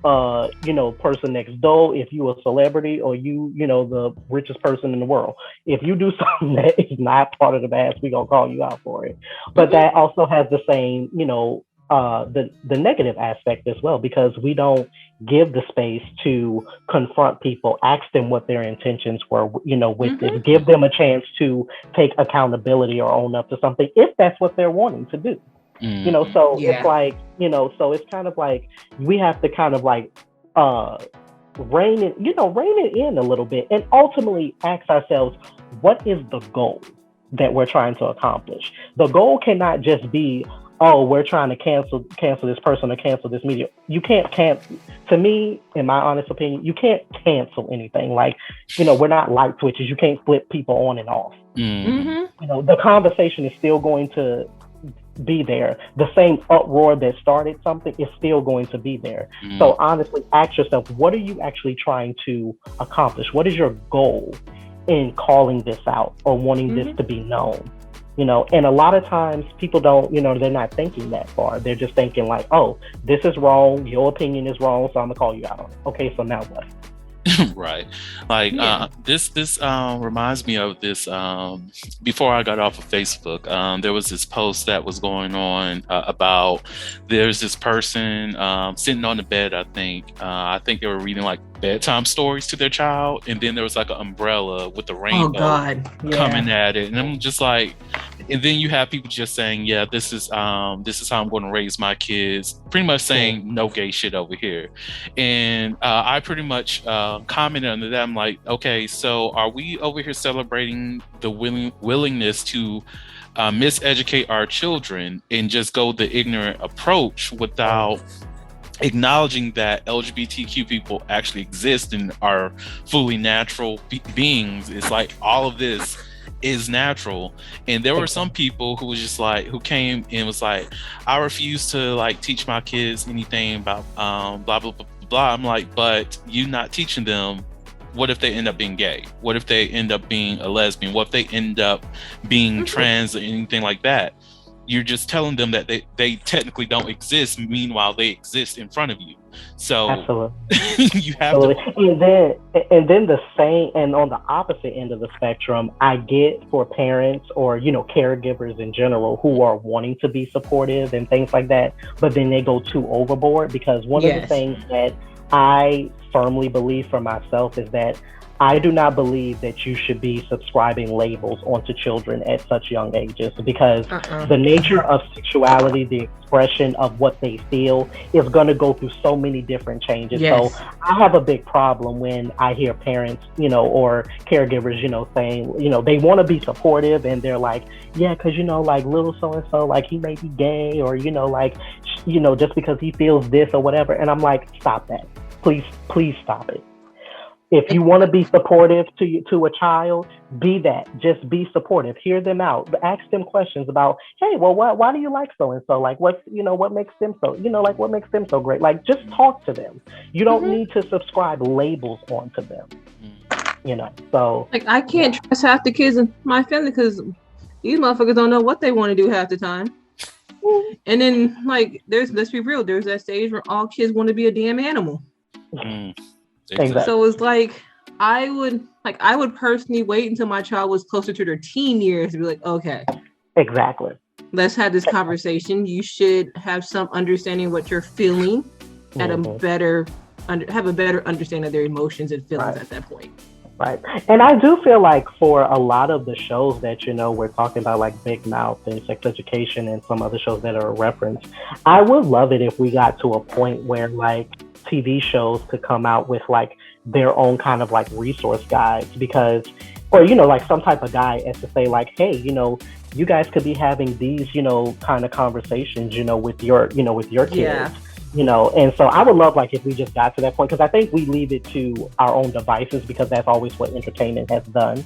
[SPEAKER 5] you know, person next door, if you a celebrity or you know, the richest person in the world. If you do something that is not part of the mass, we gonna call you out for it. But that also has the same, you know, the negative aspect as well, because we don't give the space to confront people, ask them what their intentions were, you know, with it, give them a chance to take accountability or own up to something if that's what they're wanting to do. You know, so it's like, you know, so it's kind of like we have to kind of like rein it in a little bit and ultimately ask ourselves, what is the goal that we're trying to accomplish? The goal cannot just be, oh, we're trying to cancel this person or cancel this media. You can't cancel. To me, in my honest opinion, you can't cancel anything. Like, you know, we're not light switches. You can't flip people on and off. You know, the conversation is still going to be there. The same uproar that started something is still going to be there. So honestly, ask yourself, what are you actually trying to accomplish? What is your goal in calling this out or wanting this to be known? You know, and a lot of times people don't, you know, they're not thinking that far. They're just thinking like, oh, this is wrong. Your opinion is wrong. So I'm gonna call you out on it. Okay, so now what?
[SPEAKER 1] Right. Like this reminds me of this. Before I got off of Facebook, there was this post that was going on about there's this person sitting on the bed. I think they were reading like bedtime stories to their child, and then there was like an umbrella with the rainbow coming at it, and I'm just like, and then you have people just saying, yeah, this is how I'm going to raise my kids, pretty much saying no gay shit over here. And I pretty much commented on that. I'm like, okay, so are we over here celebrating the willingness to miseducate our children and just go the ignorant approach without acknowledging that LGBTQ people actually exist and are fully natural beings? It's like all of this is natural. And there were some people who was just like, who came and was like, I refuse to like teach my kids anything about blah blah blah blah. I'm like, but you not teaching them, what if they end up being gay? What if they end up being a lesbian? What if they end up being trans or anything like that? you're just telling them that they technically don't exist. Meanwhile, they exist in front of you. So
[SPEAKER 5] absolutely.
[SPEAKER 1] you have
[SPEAKER 5] Absolutely. And then the same, and on the opposite end of the spectrum, I get for parents or, you know, caregivers in general who are wanting to be supportive and things like that, but then they go too overboard, because one of the things that I firmly believe for myself is that I do not believe that you should be subscribing labels onto children at such young ages, because the nature of sexuality, the expression of what they feel, is going to go through so many different changes. So I have a big problem when I hear parents, you know, or caregivers, you know, saying, you know, they want to be supportive and they're like, yeah, because, you know, like little so-and-so, like he may be gay, or, you know, like, you know, just because he feels this or whatever. And I'm like, stop that. Please stop it. If you want to be supportive to a child, be that. Just be supportive. Hear them out. Ask them questions about, hey, well, why do you like so and so? Like, what makes them so? You know, like what makes them so great? Like, just talk to them. You don't need to subscribe labels onto them. You know, so
[SPEAKER 4] like I can't trust half the kids in my family because these motherfuckers don't know what they want to do half the time. And then, like, let's be real. There's that stage where all kids want to be a damn animal.
[SPEAKER 5] Exactly.
[SPEAKER 4] So it's like I would personally wait until my child was closer to their teen years to be like, okay,
[SPEAKER 5] exactly,
[SPEAKER 4] let's have this conversation. You should have some understanding of what you're feeling, at a better have a better understanding of their emotions and feelings at that point.
[SPEAKER 5] Right. And I do feel like for a lot of the shows that, you know, we're talking about, like Big Mouth and Sex Education and some other shows that are a reference, I would love it if we got to a point where like TV shows could come out with like their own kind of like resource guides, because, or, you know, like some type of guide as to say like, hey, you know, you guys could be having these, you know, kind of conversations, you know, with your kids. Yeah. You know, and so I would love like if we just got to that point, because I think we leave it to our own devices because that's always what entertainment has done.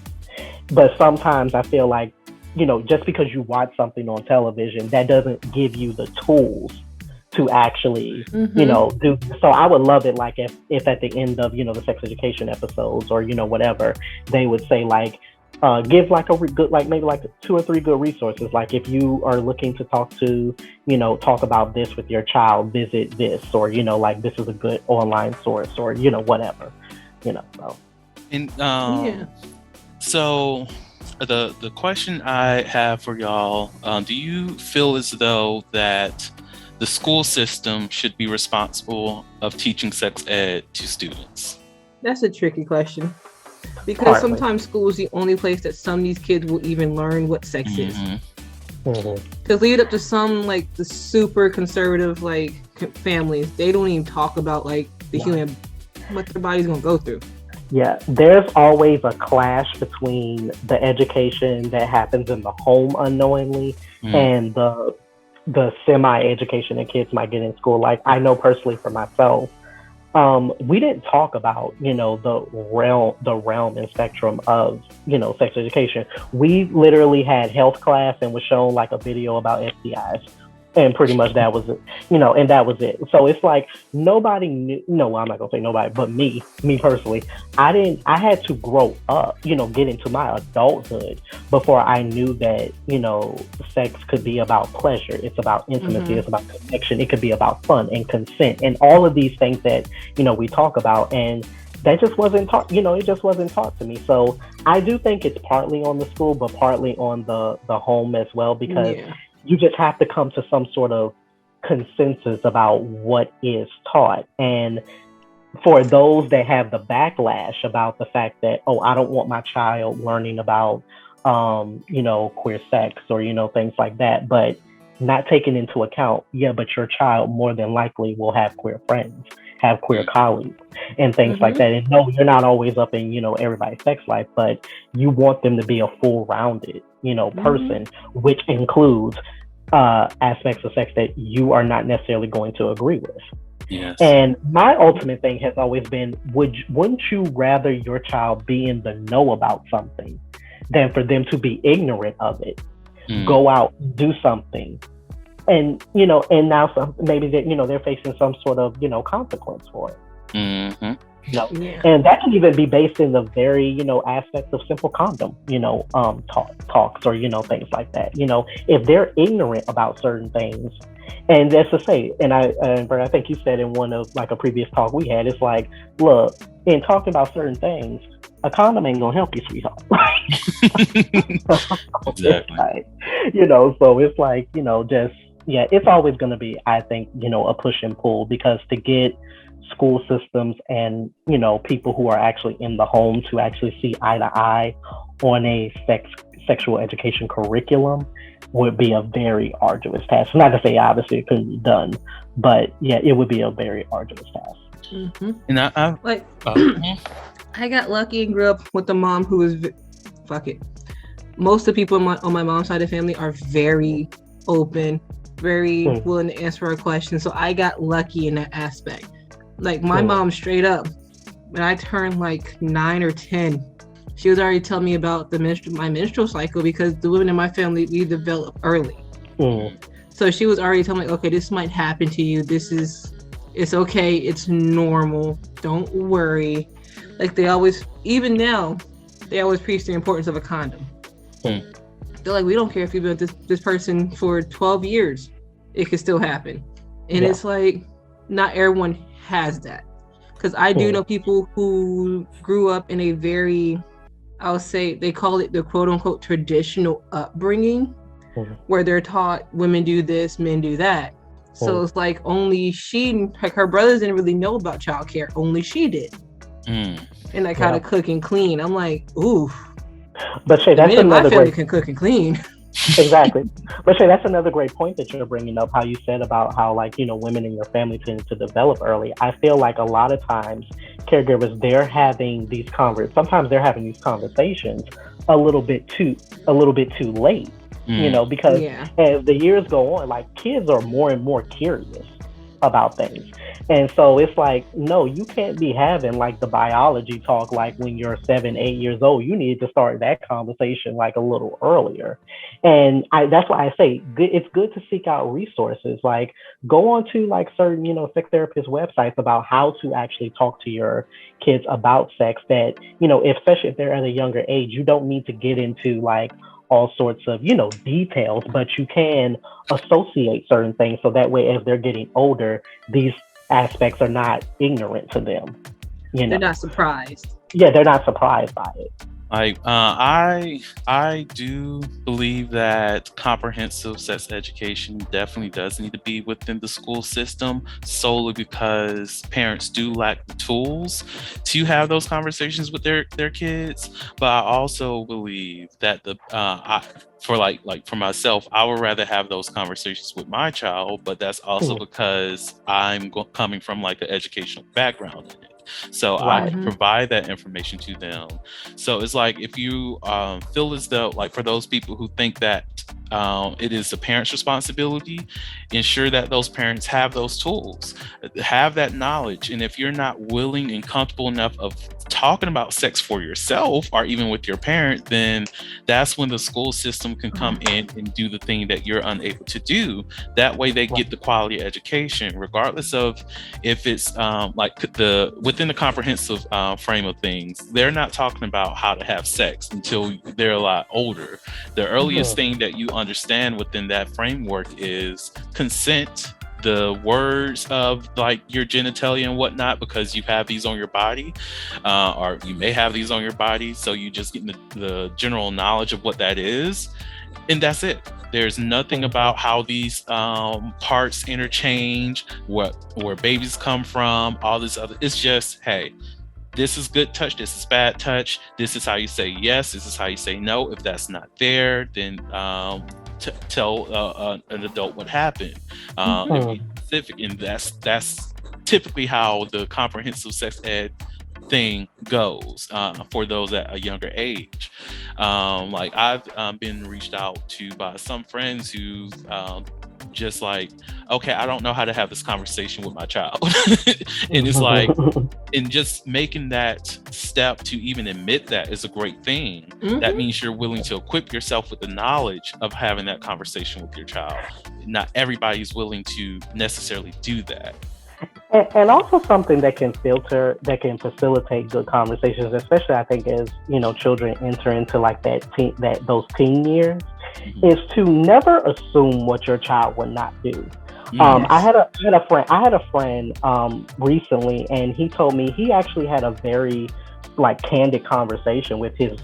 [SPEAKER 5] But sometimes I feel like, you know, just because you watch something on television, that doesn't give you the tools to actually, you know, do. So I would love it like if at the end of, you know, the sex education episodes or, you know, whatever, they would say like, give like a good, like maybe like 2 or 3 good resources. Like if you are looking to talk about this with your child, visit this, or, you know, like this is a good online source, or, you know, whatever, you know. So.
[SPEAKER 1] And so the question I have for y'all, do you feel as though that the school system should be responsible of teaching sex ed to students?
[SPEAKER 4] That's a tricky question. Because sometimes school is the only place that some of these kids will even learn what sex is. Because lead up to some like the super conservative like families, they don't even talk about like the human, what their body's gonna go through.
[SPEAKER 5] Yeah, there's always a clash between the education that happens in the home unknowingly and the semi-education that kids might get in school. Like I know personally for myself, we didn't talk about, you know, the realm and spectrum of, you know, sex education. We literally had health class and was shown like a video about STIs. And pretty much that was it, you know, and that was it. So it's like nobody knew, no, I'm not gonna say nobody, but me personally, I had to grow up, you know, get into my adulthood before I knew that, you know, sex could be about pleasure. It's about intimacy. It's about connection. It could be about fun and consent and all of these things that, you know, we talk about. And that just wasn't taught, you know, it just wasn't taught to me. So I do think it's partly on the school, but partly on the home as well, because you just have to come to some sort of consensus about what is taught. And for those that have the backlash about the fact that, oh, I don't want my child learning about, you know, queer sex or, you know, things like that, but not taking into account, but your child more than likely will have queer friends, have queer colleagues and things like that. And no, you're not always up in, you know, everybody's sex life, but you want them to be a full-rounded, you know, person, which includes aspects of sex that you are not necessarily going to agree with.
[SPEAKER 1] Yes.
[SPEAKER 5] And my ultimate thing has always been, wouldn't you rather your child be in the know about something than for them to be ignorant of it? Go out, do something, and, you know, and now maybe that, you know, they're facing some sort of, you know, consequence for it. No,
[SPEAKER 4] Yeah.
[SPEAKER 5] and that can even be based in the very, aspect of simple condom, talks or, things like that. If they're ignorant about certain things, and that's to say, and Bert, I think you said in one of like a previous talk we had, it's like, look, in talking about certain things, a condom ain't gonna help you, sweetheart.
[SPEAKER 1] Exactly.
[SPEAKER 5] Like, so it's like, just yeah, it's always gonna be, I think, a push and pull, because to get school systems and people who are actually in the home to actually see eye to eye on a sexual education curriculum would be a very arduous task. Not to say obviously it couldn't be done, but yeah, it would be a very arduous task.
[SPEAKER 4] Mm-hmm.
[SPEAKER 1] And I
[SPEAKER 4] Like, I got lucky and grew up with a mom who was fuck it. Most of the people on my mom's side of the family are very open, very willing to answer our questions. So I got lucky in that aspect. Like my mom straight up, when I turned like 9 or 10, she was already telling me about my menstrual cycle, because the women in my family, we develop early. So she was already telling me, okay, this might happen to you. It's okay. It's normal. Don't worry. Like they always, even now, they always preach the importance of a condom. They're like, we don't care if you've been with this person for 12 years. It could still happen. And it's like, not everyone has that. Because I do know people who grew up in a very, I'll say, they call it the quote unquote traditional upbringing, where they're taught women do this, men do that. So it's like only her brothers didn't really know about childcare. Only she did. And like how to cook and clean. I'm like, ooh.
[SPEAKER 5] But Shay, that's another
[SPEAKER 4] my family can cook and clean.
[SPEAKER 5] Exactly. But Shay, that's another great point that you're bringing up, how you said about how, like, women in your family tend to develop early. I feel like a lot of times caregivers, they're having these conversations a little bit too late, because as the years go on, like, kids are more and more curious about things. And so it's like, no, you can't be having like the biology talk like when you're 7, 8 years old. You need to start that conversation like a little earlier. And that's why I say it's good to seek out resources. Like go on to like certain, sex therapist websites about how to actually talk to your kids about sex, that, especially if they're at a younger age, you don't need to get into like all sorts of, details, but you can associate certain things. So that way, as they're getting older, these aspects are not ignorant to them.
[SPEAKER 4] They're not surprised.
[SPEAKER 5] Yeah, they're not surprised by it.
[SPEAKER 1] Like I do believe that comprehensive sex education definitely does need to be within the school system, solely because parents do lack the tools to have those conversations with their kids. But I also believe that for myself, I would rather have those conversations with my child, but that's also because I'm coming from like an educational background in it. So I can provide that information to them. So it's like, if you feel as though, like for those people who think that it is the parent's responsibility, ensure that those parents have those tools, have that knowledge. And if you're not willing and comfortable enough of talking about sex for yourself or even with your parent, then that's when the school system can come in and do the thing that you're unable to do. That way they get the quality education, regardless of if it's within the comprehensive frame of things. They're not talking about how to have sex until they're a lot older. The earliest thing that you understand within that framework is consent, the words of like your genitalia and whatnot, because you have these on your body, or you may have these on your body. So you just get the general knowledge of what that is. And that's it. There's nothing about how these parts interchange, where babies come from, all this other. It's just, hey, this is good touch, this is bad touch, this is how you say yes, this is how you say no. If that's not there, then tell an adult what happened. Be specific, and that's typically how the comprehensive sex ed thing goes for those at a younger age. Like I've been reached out to by some friends who just like, okay, I don't know how to have this conversation with my child. And it's like, and just making that step to even admit that is a great thing. That means you're willing to equip yourself with the knowledge of having that conversation with your child. Not everybody's willing to necessarily do that.
[SPEAKER 5] And also something that can facilitate good conversations, especially I think as children enter into like those teen years, is to never assume what your child would not do. I had a friend recently, and he told me he actually had a very like candid conversation with his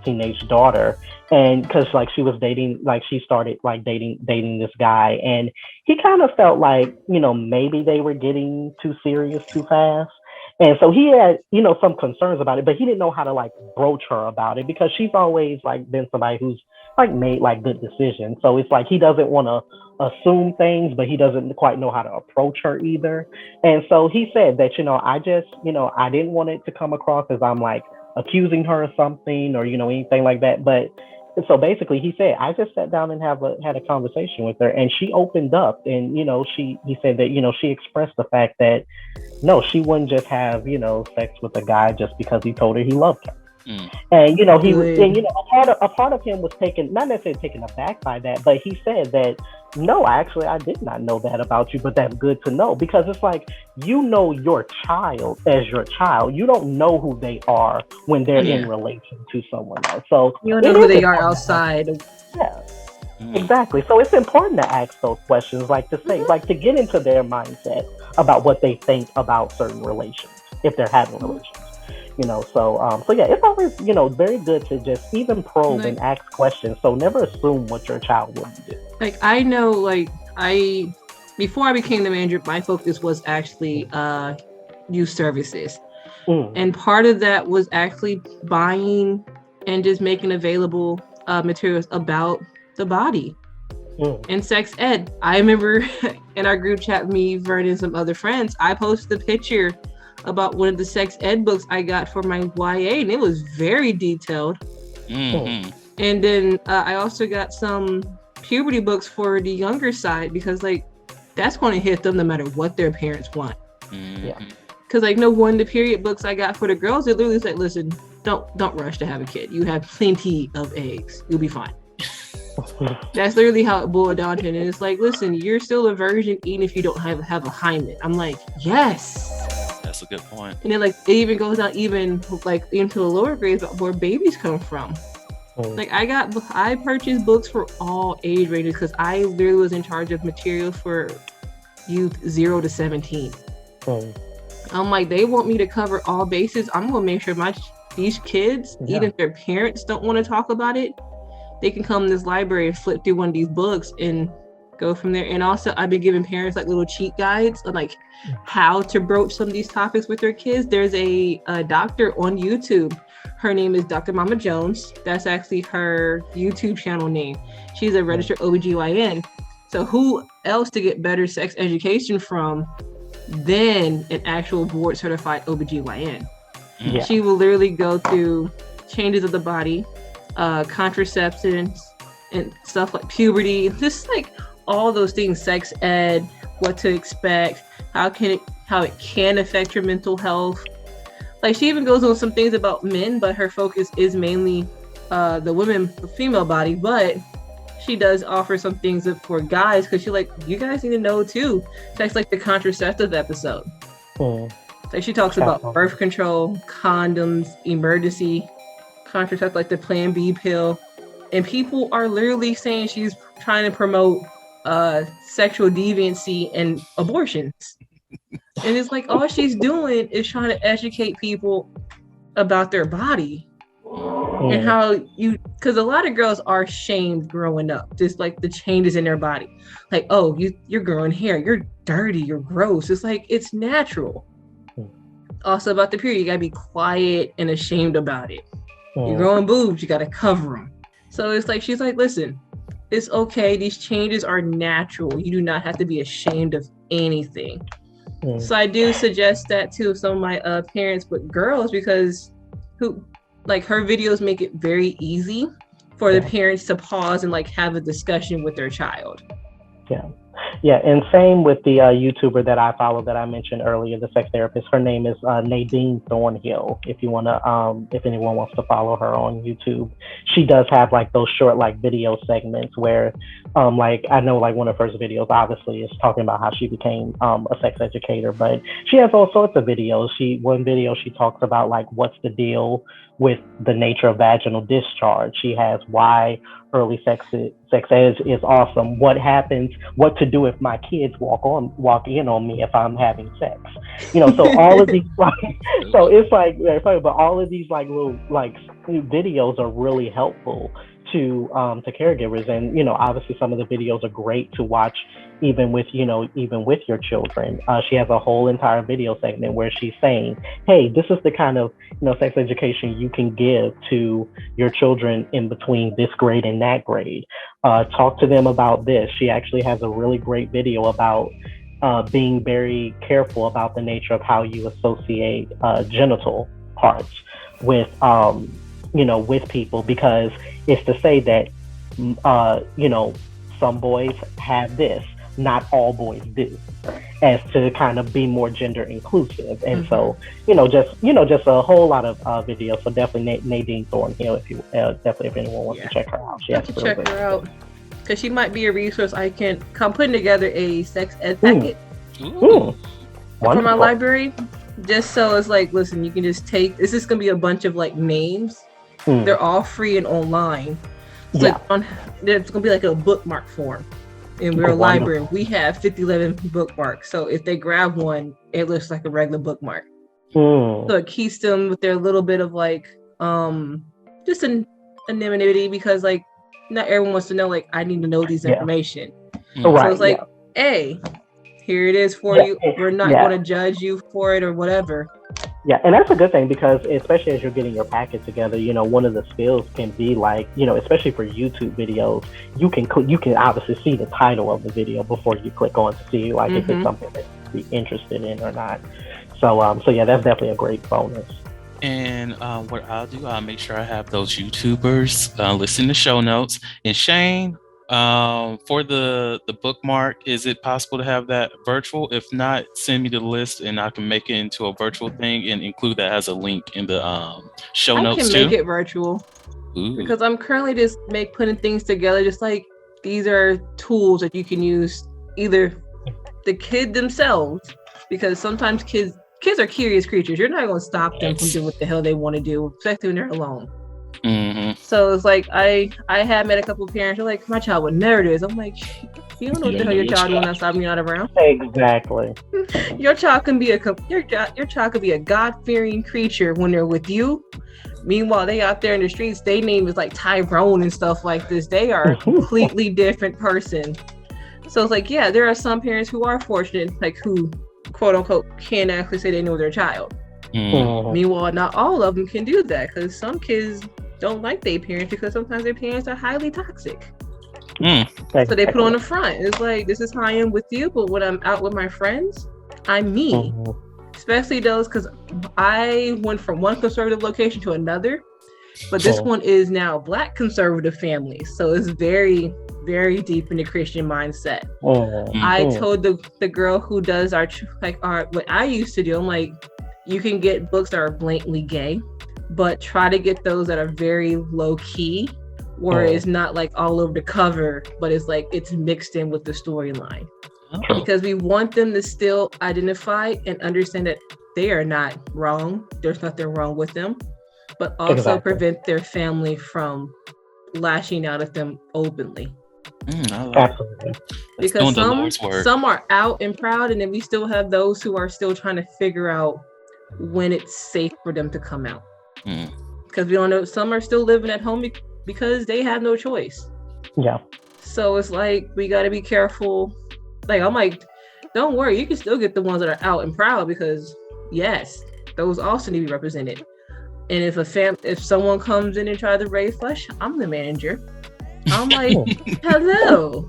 [SPEAKER 5] teenage daughter, and because like she was dating, like she started like dating this guy, and he kind of felt like maybe they were getting too serious too fast. And so he had, some concerns about it, but he didn't know how to like broach her about it because she's always like been somebody who's like made like good decisions. So it's like he doesn't want to assume things, but he doesn't quite know how to approach her either. And so he said that, I just, I didn't want it to come across as I'm like accusing her of something or, anything like that. But so basically he said, I just sat down and had a conversation with her, and she opened up, and, he said that, she expressed the fact that no, she wouldn't just have, sex with a guy just because he told her he loved her. And he was, and a part of him was not necessarily taken aback by that, but he said that no, actually I did not know that about you, but that's good to know, because it's like your child as your child. You don't know who they are when they're in relation to someone else. So
[SPEAKER 4] you don't know who they are outside.
[SPEAKER 5] Yeah. Exactly. So it's important to ask those questions, like to say, like to get into their mindset about what they think about certain relations, if they're having relations. So yeah, it's always, very good to just even probe and ask questions. So never assume what your child wouldn't do.
[SPEAKER 4] Like, I know, like, before I became the manager, my focus was actually youth services. And part of that was actually buying and just making available materials about the body and sex ed. I remember in our group chat, me, Vernon, and some other friends, I posted a picture about one of the sex ed books I got for my YA, and it was very detailed. And then I also got some puberty books for the younger side, because like that's going to hit them no matter what their parents want. Because like one of the period books I got for the girls, it literally said, listen, don't rush to have a kid. You have plenty of eggs. You'll be fine. That's literally how it boiled down to. And it's like, listen, you're still a virgin even if you don't have a hymen. I'm like, yes.
[SPEAKER 1] That's a good point.
[SPEAKER 4] And then like it even goes down even into the lower grades about where babies come from. Like I purchased books for all age ranges because I literally was in charge of materials for youth 0 to 17. I'm like, they want me to cover all bases. I'm gonna make sure these kids, even if their parents don't want to talk about it, they can come in this library and flip through one of these books and go from there. And also I've been giving parents like little cheat guides on like how to broach some of these topics with their kids. There's a doctor on YouTube. Her name is Dr. Mama Jones. That's actually her YouTube channel name. She's a registered OBGYN. So who else to get better sex education from than an actual board certified OBGYN? She will literally go through changes of the body, contraceptives and stuff like puberty, just like all those things, sex ed, what to expect, how it can affect your mental health. Like she even goes on some things about men, but her focus is mainly the female body, but she does offer some things for guys because she's like, you guys need to know too. That's like the contraceptive episode. Like she talks about birth control, condoms, emergency contraceptive, like the Plan B pill. And people are literally saying she's trying to promote sexual deviancy and abortions. And it's like all she's doing is trying to educate people about their body and how because a lot of girls are shamed growing up, just like the changes in their body. Like, oh, you're growing hair, you're dirty, you're gross. It's like, it's natural. Also about the period, you gotta be quiet and ashamed about it. You're growing boobs, you gotta cover them. So it's like, she's like, listen, it's okay. These changes are natural. You do not have to be ashamed of anything. So I do suggest that to some of my parents with girls, because her videos make it very easy for the parents to pause and like have a discussion with their child.
[SPEAKER 5] Yeah, and same with the YouTuber that I follow that I mentioned earlier, the sex therapist. Her name is Nadine Thornhill. If you wanna, if anyone wants to follow her on YouTube, she does have like those short like video segments where, like I know like one of her first videos obviously is talking about how she became a sex educator, but she has all sorts of videos. One video she talks about like what's the deal with the nature of vaginal discharge. She has why early sex ed is awesome. What happens? What to do if my kids walk in on me if I'm having sex? You know, so all of these like, so it's like, but all of these like little like videos are really helpful to caregivers, and you know, obviously some of the videos are great to watch even with your children. She has a whole entire video segment where she's saying, hey, this is the kind of sex education you can give to your children in between this grade and that grade. Talk to them about this. She actually has a really great video about being very careful about the nature of how you associate genital parts with with people, because it's to say that some boys have this, not all boys do, as to kind of be more gender inclusive. And so just a whole lot of videos. So definitely Nadine Thornhill, if anyone wants to check her out. She has to check her out,
[SPEAKER 4] because she might be a resource. I'm putting together a sex ed packet
[SPEAKER 5] for
[SPEAKER 4] my library, just so it's like, listen, you can just take, this is gonna be a bunch of like names. They're all free and online. So it's gonna be like a bookmark form. And we're a library. We have 5011 bookmarks. So if they grab one, it looks like a regular bookmark. So it keeps them with their little bit of like just an anonymity, because like not everyone wants to know, like, I need to know these information. So it's like, hey, here it is for you. We're not going to judge you for it or whatever.
[SPEAKER 5] Yeah, and that's a good thing, because especially as you're getting your packet together, one of the skills can be like, especially for YouTube videos, you can obviously see the title of the video before you click on to see like if it's something that you'd be interested in or not. So yeah, that's definitely a great bonus.
[SPEAKER 1] And what I'll do, I'll make sure I have those YouTubers listed in the show notes. And Shane, for the bookmark, is it possible to have that virtual? If not, send me the list and I can make it into a virtual thing and include that as a link in the show notes too.
[SPEAKER 4] I can make it virtual. Because I'm currently just putting things together. Just like, these are tools that you can use, either the kid themselves, because sometimes kids are curious creatures. You're not going to stop them from doing what the hell they want to do, especially when they're alone. So it's like, I have met a couple of parents who are like, my child would never do this. I'm like, you don't know what the hell your child doing outside when you're not around.
[SPEAKER 5] Exactly.
[SPEAKER 4] Your child can be a God-fearing creature when they're with you. Meanwhile, they out there in the streets, their name is like Tyrone and stuff like this. They are a completely different person. So it's like, yeah, there are some parents who are fortunate, like who, quote unquote, can actually say they know their child. Meanwhile, not all of them can do that, because some kids don't like their parents because sometimes their parents are highly toxic. So they put on the front. It's like, this is how I am with you, but when I'm out with my friends, I'm me. Especially those, because I went from one conservative location to another, but this one is now Black conservative family. So it's very, very deep in the Christian mindset. I told the girl who does our what I used to do, I'm like, you can get books that are blatantly gay, but try to get those that are very low key, where it's not like all over the cover, but it's like it's mixed in with the storyline. Because we want them to still identify and understand that they are not wrong. There's nothing wrong with them, but also prevent their family from lashing out at them openly.
[SPEAKER 5] Absolutely.
[SPEAKER 4] Because some are out and proud, and then we still have those who are still trying to figure out when it's safe for them to come out. Because we don't know, some are still living at home because they have no choice. So it's like, we got to be careful. Like, I'm like, don't worry, you can still get the ones that are out and proud, because yes, those also need to be represented. And if someone comes in and tries to raise flesh, I'm the manager. I'm like, hello.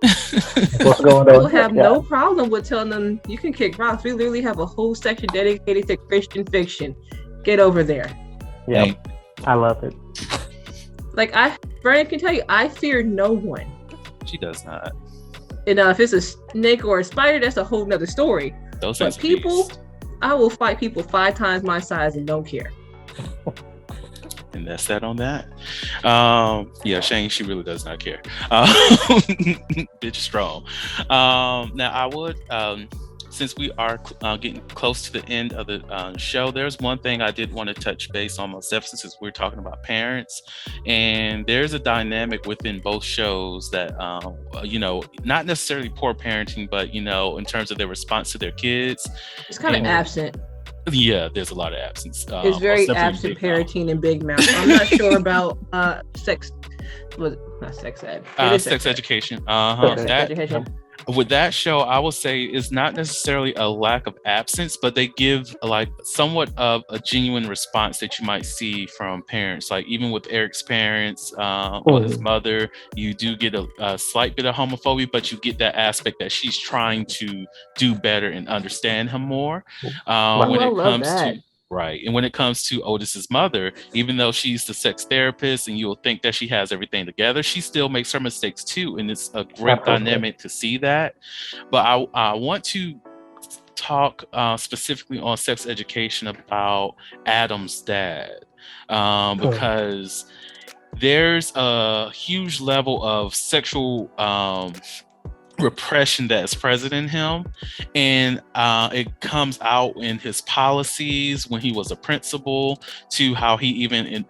[SPEAKER 5] What's going on?
[SPEAKER 4] We'll have no problem with telling them, you can kick rocks. We literally have a whole section dedicated to Christian fiction. Get over there.
[SPEAKER 5] Yeah, I love it.
[SPEAKER 4] Like, Brandon can tell you, I fear no one.
[SPEAKER 1] She does not.
[SPEAKER 4] And if it's a snake or a spider, that's a whole nother story.
[SPEAKER 1] Those
[SPEAKER 4] But people, I will fight people 5 times my size and don't care.
[SPEAKER 1] And that's that on that. Yeah, Shane, she really does not care. Bitch strong. Now I would, since we are getting close to the end of the show, there's one thing I did want to touch base on myself, since we're talking about parents, and there's a dynamic within both shows that, not necessarily poor parenting, but, in terms of their response to their kids.
[SPEAKER 4] It's kind of absent.
[SPEAKER 1] Yeah, there's a lot of absence.
[SPEAKER 4] It's very absent parenting in Big Mouth. I'm not sure about sex. Was not sex ed?
[SPEAKER 1] Sex education.
[SPEAKER 4] Sex education.
[SPEAKER 1] With that show, I will say it's not necessarily a lack of absence, but they give like somewhat of a genuine response that you might see from parents. Like even with Eric's parents, with his mother, you do get a slight bit of homophobia, but you get that aspect that she's trying to do better and understand him more. When it comes to right. And when it comes to Otis's mother, even though she's the sex therapist and you'll think that she has everything together, she still makes her mistakes too. And it's a great dynamic to see that. But I want to talk specifically on sex education about Adam's dad, because there's a huge level of sexual repression that is present in him, and it comes out in his policies when he was a principal, to how he even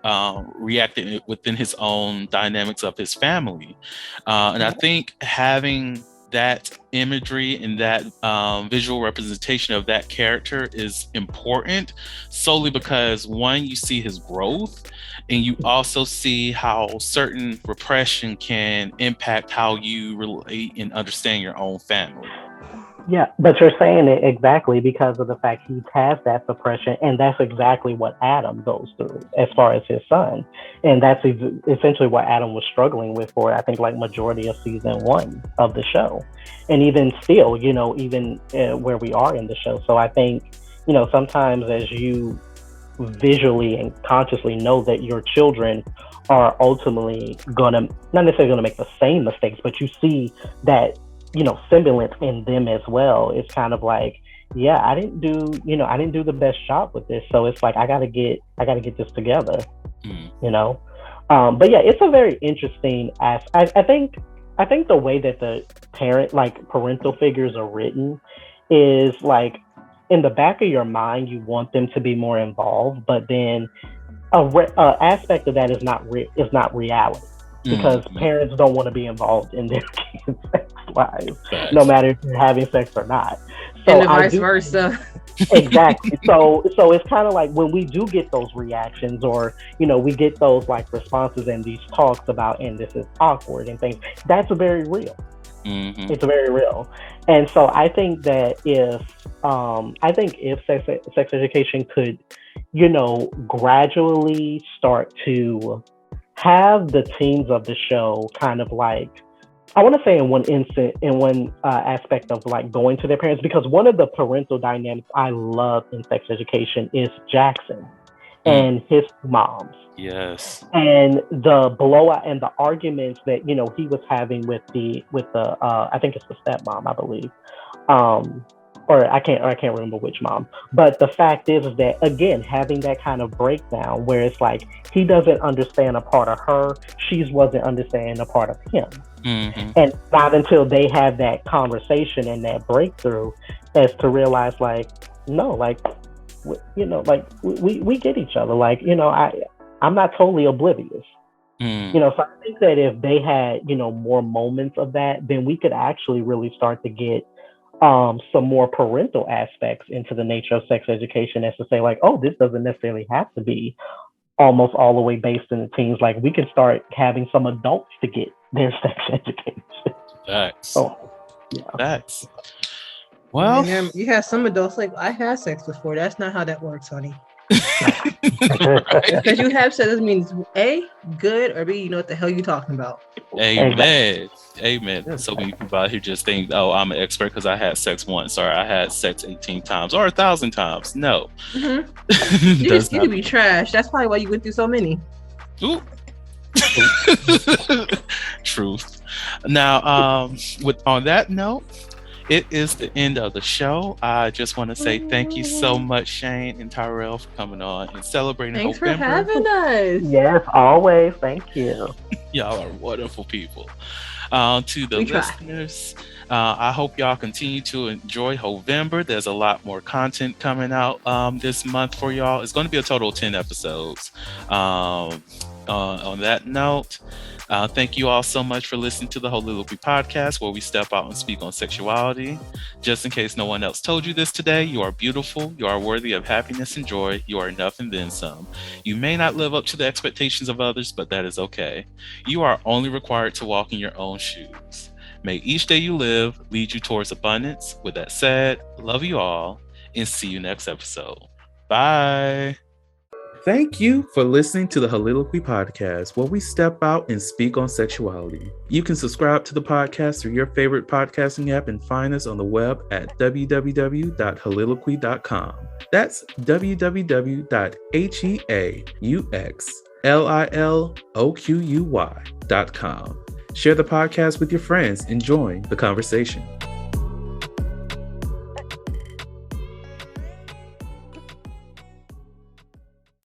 [SPEAKER 1] reacted within his own dynamics of his family, and I think having that imagery and that visual representation of that character is important, solely because one, you see his growth, and you also see how certain repression can impact how you relate and understand your own family.
[SPEAKER 5] Yeah, but you're saying it exactly because of the fact he has that suppression, and that's exactly what Adam goes through as far as his son. And that's essentially what Adam was struggling with for, I think, like majority of season 1 of the show. And even still, even where we are in the show. So I think, sometimes as you visually and consciously know that your children are ultimately not necessarily gonna make the same mistakes, but you see that semblance in them as well. It's kind of like, yeah, I didn't do the best job with this, so it's like I gotta get this together. But yeah, it's a very interesting I think the way that the parental figures are written is like, in the back of your mind you want them to be more involved, but then a aspect of that is not reality, because parents don't want to be involved in their kids' sex lives, no matter if you're having sex or not. So
[SPEAKER 4] and the vice versa.
[SPEAKER 5] Exactly. So it's kind of like when we do get those reactions, or we get those like responses and these talks about, and this is awkward and things, that's very real. It's very real. And so I think that if sex education could, gradually start to have the teams of the show kind of like, I want to say in one aspect of like going to their parents, because one of the parental dynamics I love in sex education is Jackson and his moms.
[SPEAKER 1] Yes.
[SPEAKER 5] And the blowout and the arguments that, he was having with the I think it's the stepmom, I believe. Or I can't remember which mom. But the fact is that, again, having that kind of breakdown where it's like he doesn't understand a part of her, she wasn't understanding a part of him. And not until they have that conversation and that breakthrough as to realize, like, no, like, we get each other. Like, I'm not totally oblivious. So I think that if they had, more moments of that, then we could actually really start to get some more parental aspects into the nature of sex education, as to say like, oh, this doesn't necessarily have to be almost all the way based in the teens. Like, we can start having some adults to get their sex education.
[SPEAKER 1] Facts. Facts.
[SPEAKER 4] Well, you have some adults like, I had sex before. That's not how that works, honey. Because you have sex doesn't mean A, good, or B, you know what the hell you're talking about.
[SPEAKER 1] Amen. Amen. So many people out here just think, oh, I'm an expert because I had sex once, or I had sex 18 times or 1,000 times. No.
[SPEAKER 4] You could be trash. That's probably why you went through so many.
[SPEAKER 1] Ooh. Truth. Now, on that note, it is the end of the show. I just want to say thank you so much, Shane and Tyrell, for coming on and celebrating
[SPEAKER 4] Thanks for
[SPEAKER 1] Heauxvember.
[SPEAKER 4] having us.
[SPEAKER 5] Yes, always. Thank you.
[SPEAKER 1] Y'all are wonderful people. To the listeners, I hope y'all continue to enjoy Heauxvember. There's a lot more content coming out this month for y'all. It's going to be a total of 10 episodes. On that note, thank you all so much for listening to the Soliloquy podcast, where we step out and speak on sexuality. Just in case no one else told you this today, you are beautiful, you are worthy of happiness and joy, you are enough and then some. You may not live up to the expectations of others, but that is okay. You are only required to walk in your own shoes. May each day you live lead you towards abundance. With that said, love you all and see you next episode. Bye. Thank you for listening to the Soliloquy podcast, where we step out and speak on sexuality. You can subscribe to the podcast through your favorite podcasting app and find us on the web at www.soliloquy.com. That's www.heauxliloquy.com. Share the podcast with your friends and join the conversation.